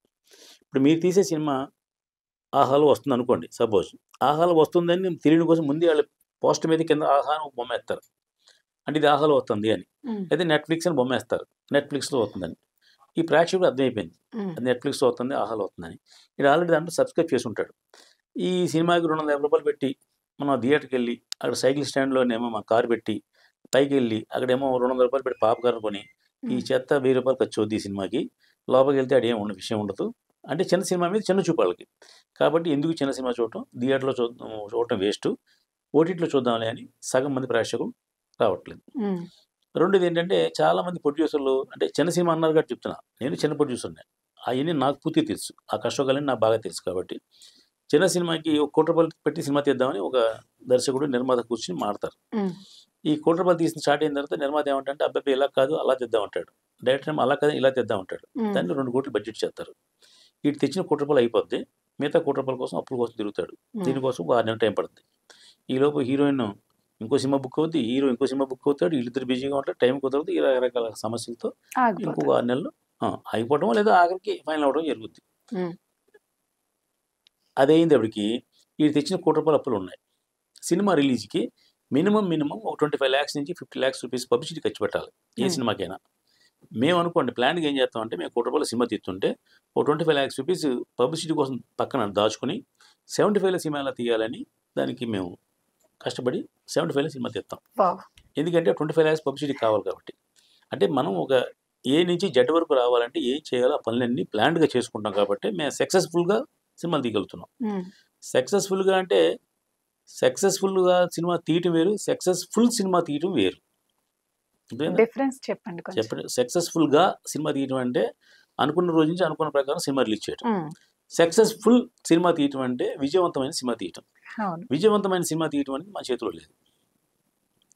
ఇప్పుడు మీరు తీసే సినిమా ఆహాలో వస్తుందనుకోండి సపోజ్. ఆహాలో వస్తుందని తెలియడం కోసం ముందే ఆళ్ళు పోస్టర్ మీద కింద ఆహా అని ఒక బొమ్మేస్తారు. అంటే ఇది ఆహాలో వస్తుంది అని. అయితే నెట్‌ఫ్లిక్స్ అని బొమ్మేస్తారు. నెట్‌ఫ్లిక్స్‌లో వస్తుందని. ఈ ప్రేక్షకుడికి అర్థమైపోయింది. అది నెట్‌ఫ్లిక్స్‌లో వస్తుంది, ఆహాలో వస్తుందని. ఈడు ఆల్రెడీ దాంట్లో సబ్స్క్రైబ్ చేసుంటాడు. ఈ సినిమాకి రూ. 250 పెట్టి మనం థియేటర్‌కెళ్ళి అక్కడ సైకిల్ స్టాండ్‌లోనేమో మన కారు పెట్టి పైకెళ్ళి అక్కడేమో రూ. 200 పెట్టి పాప్‌కార్న్ కొని ఈ చెత్త రూ. 1000 ఖర్చవుద్ది ఈ సినిమాకి. లోపలికెళ్తే ఆడేం విషయం ఉండదు. అంటే చిన్న సినిమా మీద చిన్న చూపు ఆళ్ళకి. కాబట్టి ఎందుకు చిన్న సినిమా చూడటం? థియేటర్‌లో చూడటం వేస్టు. ఓటీటీలో చూద్దాంలే అని సగం మంది ప్రేక్షకులు రావట్లేదు. రెండోదేంటంటే చాలామంది ప్రొడ్యూసర్లు అంటే చిన్న సినిమా అన్నారు కాబట్టి చెప్తున్నా. నేను చిన్న ప్రొడ్యూసర్‌నే. అయన్నీ నాకు పూర్తిగా తెలుసు. ఆ కష్టసుఖాలన్నీ నాకు బాగా తెలుసు కాబట్టి. చిన్న సినిమాకి ఒక రూ. 1,00,00,000 పెట్టి సినిమా తీద్దామని ఒక దర్శకుడు, నిర్మాత కూర్చొని మాడతారు. ఈ రూ. 1,00,00,000 తీసిన స్టార్ట్ అయిన తర్వాత నిర్మాత ఏమంటాడంటే అబ్బబ్బే! ఇలా కాదు అలా తెద్దామంటాడు. డైరెక్టర్ ఏమో అలా కాదు ఇలా తెద్దామంటాడు. దాన్ని 2,00,00,000 బడ్జెట్ చేస్తారు. ఈడు తెచ్చిన రూ. 1,00,00,000 అయిపోద్ది. మిగతా రూ. 1,00,00,000 కోసం అప్పుల కోసం తిరుగుతాడు. దీనికోసం ఒక 6 నెలలు టైం పడుద్ది. ఈలోపు హీరోయిన్ ఇంకో సినిమా బుక్ అవుద్ది. హీరో ఇంకో సినిమా బుక్ అవుతాడు. వీళ్ళిద్దరు బిజీగా ఉంటారు. టైం కుదరదు. ఇలా రకరకాల సమస్యలతో ఇంకొక 6 నెలలు ఆగిపోవడం లేదా ఆఖరికి ఫైనల్ అవ్వడం జరుగుద్ది. అదయిందప్పటికి ఈడు తెచ్చిన రూ. 1,00,00,000 అప్పులున్నాయి. సినిమా రిలీజ్‌కి మినిమమ్ ఒక 25,00,000 నుంచి 50,00,000 రూపీస్ పబ్లిసిటీ ఖర్చు పెట్టాలి. ఏ సినిమాకైనా. మేమనుకోండి ప్లాన్‌గా ఏం చేస్తామంటే మేము రూ. 1,00,00,000 సినిమా తీస్తుంటే ఓ 25,00,000 రూపీస్ పబ్లిసిటీ కోసం పక్కన దాచుకొని 75లో సినిమా ఎలా తీయాలని దానికి మేము కష్టపడి 75లో సినిమా తీస్తాం. ఎందుకంటే 25,00,000 పబ్లిసిటీ కావాలి కాబట్టి. అంటే మనం ఒక ఏ నుంచి జెడ్ వరకు రావాలంటే ఏం చేయాలో ఆ పనులన్నీ ప్లాన్డ్‌గా చేసుకుంటాం కాబట్టి మేము సక్సెస్‌ఫుల్‌గా సినిమాలు తీయగలుగుతున్నాం. సక్సెస్‌ఫుల్‌గా అంటే సక్సెస్‌ఫుల్‌గా సినిమా తీయటం వేరు. సక్సెస్‌ఫుల్ సినిమా తీయటం వేరు. డిఫరెన్స్ చెప్పండి కొంచెం. చెప్పండి. సక్సెస్‌ఫుల్‌గా సినిమా తీయటం అంటే అనుకున్న రోజు నుంచి అనుకున్న ప్రకారం సినిమా రిలీజ్ చేయటం. సక్సెస్‌ఫుల్ సినిమా తీయటం అంటే విజయవంతమైన సినిమా తీయటం. విజయవంతమైన సినిమా తీయటం అనేది మన చేతిలో లేదు.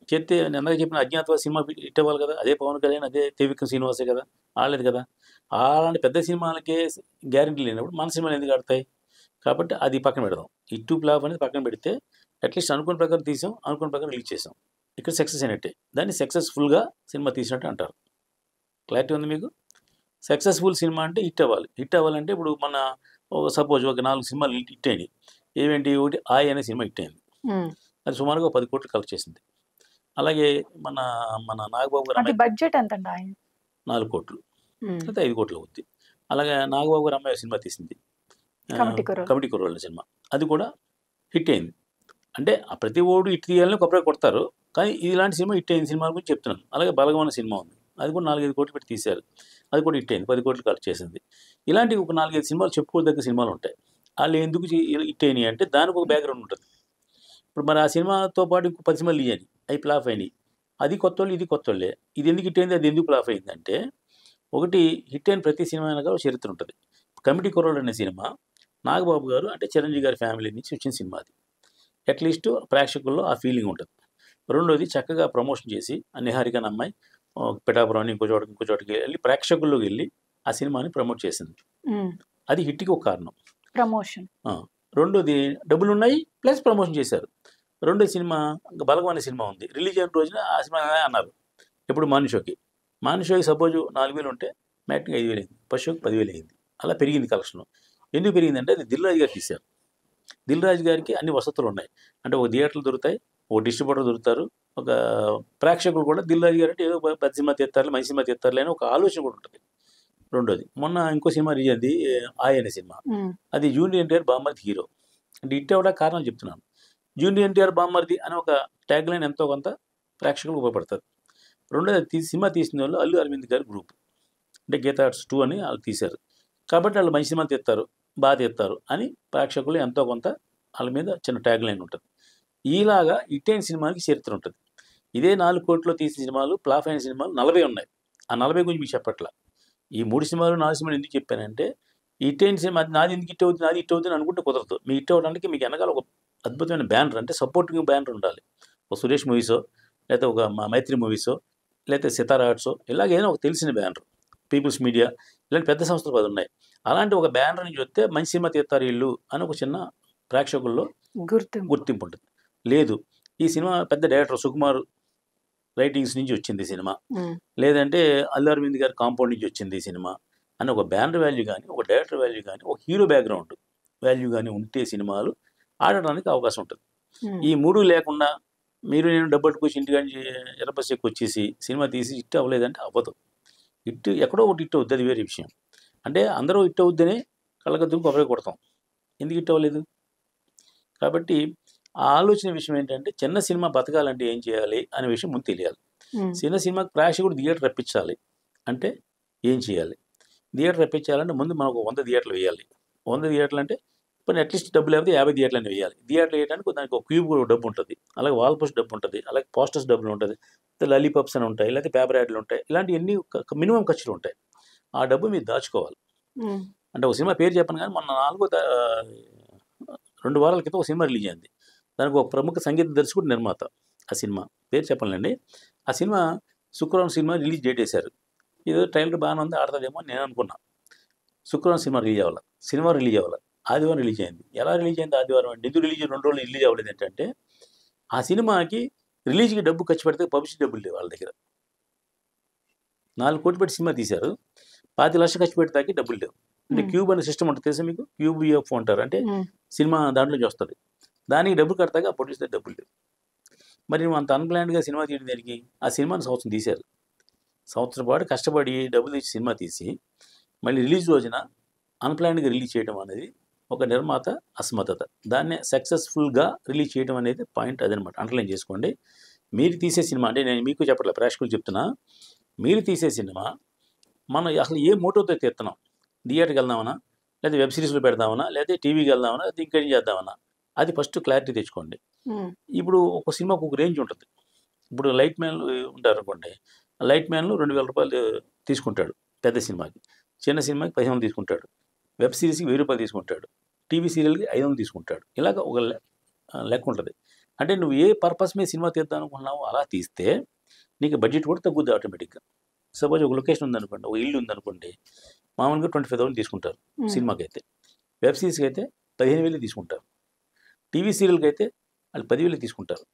చెప్తే నేను ఇందాక చెప్పిన అజ్ఞాతవాసి సినిమా హిట్ అవ్వాలి కదా! అదే పవన్ కళ్యాణ్, అదే త్రివిక్రమ్ శ్రీనివాసే కదా! ఆడలేదు కదా! అలాంటి పెద్ద సినిమాలకే గ్యారంటీ లేనప్పుడు మన సినిమాలు ఎందుకు ఆడతాయి? కాబట్టి అది పక్కన పెడదాం. హిట్ ఫ్లాప్ అనేది పక్కన పెడితే అట్లీస్ట్ అనుకున్న ప్రకారం తీసాం, అనుకున్న ప్రకారం రిలీజ్ చేసాం. ఇక్కడ సక్సెస్ అయినట్టే. దాన్ని సక్సెస్‌ఫుల్‌గా సినిమా తీసినట్టు అంటారు. క్లారిటీ ఉంది మీకు? సక్సెస్‌ఫుల్ సినిమా అంటే హిట్ అవ్వాలి. హిట్ అవ్వాలంటే ఇప్పుడు మన సపోజ్ ఒక 4 సినిమాలు హిట్ అయినాయి. ఏవేంటి? ఒకటి 'ఆయ్' అనే సినిమా హిట్ అయింది. అది సుమారుగా 10 కోట్లు కలెక్ట్ చేసింది. అలాగే మన మన నాగబాబు గారి అమ్మాయి బడ్జెట్ ఎంతండి ఆయన? 4 కోట్లు. లేకపోతే 5 కోట్లు అవుద్ది. అలాగే నాగబాబు గారి అమ్మాయి సినిమా తీసింది. కమిటీ కుర్రోళ్ళు సినిమా. అది కూడా హిట్ అయింది. అంటే ప్రతి ఓడు హిట్ తీయాలని కొబ్బరి కొడతారు. కానీ ఇలాంటి సినిమా హిట్ అయిన సినిమాల గురించి చెప్తున్నాను. అలాగే 'బలగం' అనే సినిమా ఉంది. అది కూడా 4, 5 కోట్లు పెట్టి తీశారు. అది కూడా హిట్ అయింది. 10 కోట్లు కలెక్ట్ చేసింది. ఇలాంటి ఒక 4, 5 సినిమాలు చెప్పుకోదగ్గ సినిమాలు ఉంటాయి. వాళ్ళు ఎందుకు హిట్ అయినాయి అంటే దానికి ఒక బ్యాక్‌గ్రౌండ్ ఉంటుంది. ఇప్పుడు మరి ఆ సినిమాతో పాటు ఇంకో 10 సినిమాలు తీయాలి. అవి ఫ్లాప్ అయినాయి. అది కొత్తోళ్ళు, ఇది కొత్తోళ్ళే. ఇది ఎందుకు హిట్ అయింది, అది ఎందుకు ఫ్లాప్ అయిందంటే ఒకటి హిట్ అయిన ప్రతి సినిమా వెనక ఒక చరిత్ర ఉంటుంది. 'కమిటీ కుర్రోళ్ళు' అనే సినిమా నాగబాబు గారు అంటే చిరంజీవి గారి ఫ్యామిలీ నుంచి వచ్చిన సినిమా అది. అట్లీస్ట్ ప్రేక్షకుల్లో ఆ ఫీలింగ్ ఉంటుంది. రెండోది చక్కగా ప్రమోషన్ చేసి నిహారిక అనే అమ్మాయి పిఠాపురం అని ఇంకో చోటకి వెళ్ళి ప్రేక్షకుల్లోకి వెళ్ళి ఆ సినిమాని ప్రమోట్ చేసింది. అది హిట్‌కి ఒక కారణం. ప్రమోషన్. రెండోది డబ్బులున్నాయి ప్లస్ ప్రమోషన్ చేశారు. రెండో సినిమా 'బలగం' అనే సినిమా ఉంది. రిలీజ్ అయిన రోజున ఆ సినిమా అన్నారు. ఎప్పుడు మార్నింగ్ షోకి. మార్నింగ్ షోకి సపోజ్ 4,000 ఉంటే మ్యాట్‌కి 5,000 అయింది. ఫస్ట్ షోకి 10,000 అయింది. అలా పెరిగింది కలెక్షన్. ఎందుకు పెరిగిందంటే అది దిల్ రాజు గారు తీశారు. దిల్ రాజు గారికి అన్ని వసతులు ఉన్నాయి. అంటే ఒక థియేటర్లు దొరుకుతాయి, ఒక డిస్ట్రిబ్యూటర్ దొరుకుతారు, ఒక ప్రేక్షకులు కూడా దిల్ రాజు గారు అంటే ఏదో పెద్ద సినిమా తీస్తారులే, మంచి సినిమా తీస్తారులే అని ఒక ఆలోచన కూడా ఉంటుంది. రెండోది మొన్న ఇంకో సినిమా రిలీజ్ అయింది 'ఆయ్' అనే సినిమా. అది జూనియర్ ఎన్టీఆర్ బామ్మర్ది హీరో. అంటే హిట్ అవ్వడానికి కారణాలు చెప్తున్నాను. జూనియర్ ఎన్టీఆర్ బామ్మర్ది అనే ఒక ట్యాగ్ లైన్ ఎంతో కొంత ప్రేక్షకులకు ఉపయోగపడతారు. రెండోది సినిమా తీసిన వాళ్ళు అల్లు అరవింద్ గారి గ్రూప్. అంటే 'గీతా ఆర్ట్స్ 2' అని వాళ్ళు తీశారు. కాబట్టి వాళ్ళు మంచి సినిమా తీస్తారు, బాగా తీస్తారు అని ప్రేక్షకులు ఎంతో కొంత వాళ్ళ మీద చిన్న ట్యాగ్ లైన్ ఉంటుంది. ఈలాగా హిట్ అయిన సినిమాకి చరిత్ర ఉంటుంది. ఇదే 4 కోట్లలో తీసిన సినిమాలు ఫ్లాప్ అయిన సినిమాలు 40 ఉన్నాయి. ఆ 40 గురించి మీకు చెప్పట్లా. ఈ 3 సినిమాలు 4 సినిమాలు ఎందుకు చెప్పానంటే హిట్ అయిన సినిమా నాది ఎందుకు హిట్ అవుతుంది, నాది హిట్ అవుతుంది అనుకుంటే కుదరదు. మీ హిట్ అవ్వడానికి మీకు వెనకాల ఒక అద్భుతమైన బ్యానర్ అంటే సపోర్టింగ్ బ్యానర్ ఉండాలి. ఒక సురేష్ మూవీసో లేకపోతే ఒక మైత్రి మూవీసో లేకపోతే సితారా ఆర్ట్సో ఇలాగ ఏదైనా ఒక తెలిసిన బ్యానర్, పీపుల్స్ మీడియా ఇలాంటి పెద్ద సంస్థలు 10 ఉన్నాయి. అలాంటి ఒక బ్యానర్ నుంచి వస్తే మంచి సినిమా తీస్తారు వీళ్ళు అని ఒక చిన్న ప్రేక్షకుల్లో గుర్తింపు ఉంటుంది. లేదు, ఈ సినిమా పెద్ద డైరెక్టర్ సుకుమార్ రైటింగ్స్ నుంచి వచ్చింది సినిమా, లేదంటే అల్లు అరవింద్ గారి కాంపౌండ్ నుంచి వచ్చింది ఈ సినిమా అని ఒక బ్యానర్ వాల్యూ కానీ, ఒక డైరెక్టర్ వాల్యూ కానీ, ఒక హీరో బ్యాక్గ్రౌండ్ వాల్యూ కానీ ఉంటే సినిమాలు ఆడడానికి అవకాశం ఉంటుంది. ఈ 3 లేకుండా మీరు నేను డబ్బట్టుకొచ్చి ఇంటికాడి ఎర్రబస్ ఎక్కువ వచ్చేసి సినిమా తీసి హిట్ అవ్వలేదంటే అవ్వదు. హిట్ ఎక్కడో ఒకటి హిట్ అవుద్ది, అది వేరే విషయం. అంటే అందరూ హిట్ అవుద్దనే కళ్ళకద్దుకు కొబ్బరి కొడతాం, ఎందుకు హిట్ అవ్వలేదు? కాబట్టి ఆ ఆలోచన విషయం ఏంటంటే చిన్న సినిమా బతకాలంటే ఏం చేయాలి అనే విషయం ముందు తెలియాలి. చిన్న సినిమాకి ప్రేక్షకుడు థియేటర్ రప్పించాలి అంటే ఏం చేయాలి? థియేటర్ రప్పించాలంటే ముందు మనకు 100 థియేటర్లు వేయాలి. 100 థియేటర్లు అంటే ఇప్పుడు అట్లీస్ట్ డబ్బు లేకపోతే 50 థియేటర్లు వేయాలి. థియేటర్లు వేయడానికి దానికి ఒక క్యూబ్ డబ్బు ఉంటుంది, అలాగే వాల్ పోస్ట్ డబ్బు ఉంటుంది, అలాగే పోస్టర్స్ డబ్బులు ఉంటుంది, లాలీపాప్స్ అని ఉంటాయి, లేకపోతే పేపర్ యాడ్లు ఉంటాయి, ఇలాంటివన్నీ మినిమం ఖర్చులు ఉంటాయి. ఆ డబ్బు మీరు దాచుకోవాలి. అంటే ఒక సినిమా పేరు చెప్పను కానీ మొన్న 2 వారాల క్రితం ఒక సినిమా రిలీజ్ అయింది. దానికి ఒక ప్రముఖ సంగీత దర్శకుడు నిర్మాత. ఆ సినిమా పేరు చెప్పలేండి. ఆ సినిమా శుక్రవారం సినిమా రిలీజ్ డేట్ వేశారు. ఏదో ట్రైలర్ బాగానే ఉంది, ఆడుతుందేమో అని నేను అనుకున్నా. శుక్రవారం సినిమా రిలీజ్ అవ్వాలి, సినిమా రిలీజ్ అవ్వాలి, ఆదివారం రిలీజ్ అయింది. ఎలా రిలీజ్ అయింది ఆదివారం అంటే? ఎందుకు రిలీజ్ 2 రోజులు రిలీజ్ అవ్వలేదు ఏంటంటే ఆ సినిమాకి రిలీజ్కి డబ్బు ఖర్చు పెడితే పబ్లిసిటీ డబ్బులు లేవు వాళ్ళ దగ్గర. 4 కోట్లు పెట్టి సినిమా తీశారు, 5 లక్షలు ఖర్చు పెడతాకి డబ్బులు లేవు. అంటే క్యూబ్ అనే సిస్టమ్ ఉంటుంది తెలుసా మీకు? క్యూబ్ యూఎఫ్ అంటారు, అంటే సినిమా దాంట్లోంచి వస్తుంది, దానికి డబ్బులు కడతాక ఆ ప్రొడ్యూసర్ డబ్బులు లేవు. మరి నువ్వు అంత అన్ప్లాన్డ్గా సినిమా తీయడం దానికి? ఆ సినిమాని సంవత్సరం తీశారు, సంవత్సరం పాటు కష్టపడి డబ్బులు ఇచ్చి సినిమా తీసి మళ్ళీ రిలీజ్ రోజున అన్ప్లాన్డ్గా రిలీజ్ చేయడం అనేది ఒక నిర్మాత అసమర్థత. దాన్నే సక్సెస్ఫుల్గా రిలీజ్ చేయడం అనేది పాయింట్ అదనమాట. అండర్లైన్ చేసుకోండి. మీరు తీసే సినిమా అంటే నేను మీకు చెప్పట్లేదు, ప్రేక్షకులు చెప్తున్నా, మీరు తీసే సినిమా మనం అసలు ఏ మోటోతో తీస్తున్నాం? థియేటర్కి వెళ్దామన్నా, లేదా వెబ్ సిరీస్లో పెడదామన్నా, లేదా టీవీకి వెళ్దామన్నా, లేదా ఇంకేం చేద్దామన్నా, అది ఫస్ట్ క్లారిటీ తెచ్చుకోండి. ఇప్పుడు ఒక సినిమాకు ఒక రేంజ్ ఉంటుంది. ఇప్పుడు లైట్ మ్యాన్లు ఉంటారు అనుకోండి, లైట్ మ్యాన్లు 2,000 రూపాయలు తీసుకుంటాడు పెద్ద సినిమాకి, చిన్న సినిమాకి 1500 తీసుకుంటాడు, వెబ్ సిరీస్కి 1000 రూపాయలు తీసుకుంటాడు, టీవీ సీరియల్కి 500 తీసుకుంటాడు. ఇలాగ ఒక లెక్క ఉంటుంది. అంటే నువ్వు ఏ పర్పస్ మీద సినిమా తీద్దాం అనుకున్నావో అలా తీస్తే నీకు బడ్జెట్ కూడా తగ్గుద్ది ఆటోమేటిక్గా. సపోజ్ ఒక లొకేషన్ ఉందనుకోండి, ఒక ఇల్లు ఉందనుకోండి, మామూలుగా 25,000 తీసుకుంటారు సినిమాకి అయితే, వెబ్ సిరీస్కి అయితే 15,000 తీసుకుంటారు, టీవీ సీరియల్కి అయితే వాళ్ళు 10,000 తీసుకుంటారు.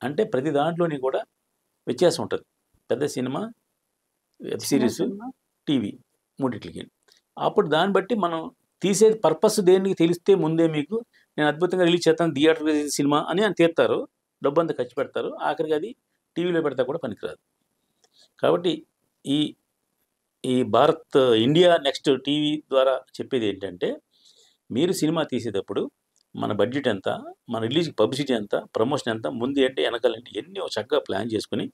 అంటే ప్రతి దాంట్లోని కూడా వ్యత్యాసం ఉంటుంది. పెద్ద సినిమా, వెబ్ సిరీస్, టీవీ మూడిట్లకి. అప్పుడు దాన్ని బట్టి మనం తీసే పర్పస్ దేనికి తెలిస్తే ముందే మీకు నేను అద్భుతంగా రిలీజ్ చేస్తాను థియేటర్ సినిమా అని తీస్తారు, డబ్బు అంతా ఖర్చు పెడతారు, ఆఖరికి అది టీవీలో పెడతా కూడా పనికిరాదు. కాబట్టి ఈ ఈ ఇండియా నెక్స్ట్ టీవీ ద్వారా చెప్పేది ఏంటంటే, మీరు సినిమా తీసేటప్పుడు మన బడ్జెట్ ఎంత, మన రిలీజ్కి పబ్లిసిటీ ఎంత, ప్రమోషన్ ఎంత, ముందు ఏంటి వెనకాలంటే ఎన్ని చక్కగా ప్లాన్ చేసుకుని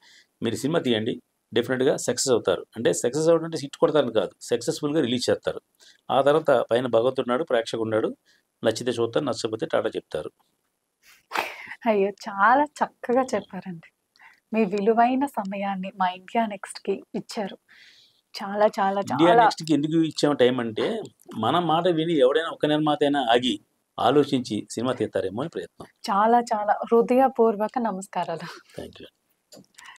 మీరు సినిమా తీయండి, డెఫినెట్గా సక్సెస్ అవుతారు. అంటే సక్సెస్ అవ్వడం అంటే హిట్ కొడతారని కాదు, సక్సెస్ఫుల్గా రిలీజ్ చేస్తారు. ఆ తర్వాత పైన భగవంతుడున్నాడు, ప్రేక్షకుడు ఉన్నాడు, నచ్చితే చూస్తారు, నచ్చకపోతే టాటా చెప్తారు. అయ్యో, చాలా చక్కగా చెప్పారండి. మీ విలువైన సమయాన్ని మా ఇండియా నెక్స్ట్కి ఇచ్చారు. చాలా చాలా ఇండియా చాలా నెక్స్ట్కి ఎందుకు ఇచ్చాము టైం అంటే, మన మాట విని ఎవడైనా ఒక నిర్మాత అయినా ఆగి ఆలోచించి సినిమా తీస్తారేమో అని ప్రయత్నం. చాలా చాలా హృదయపూర్వక నమస్కారాలు. Thank you.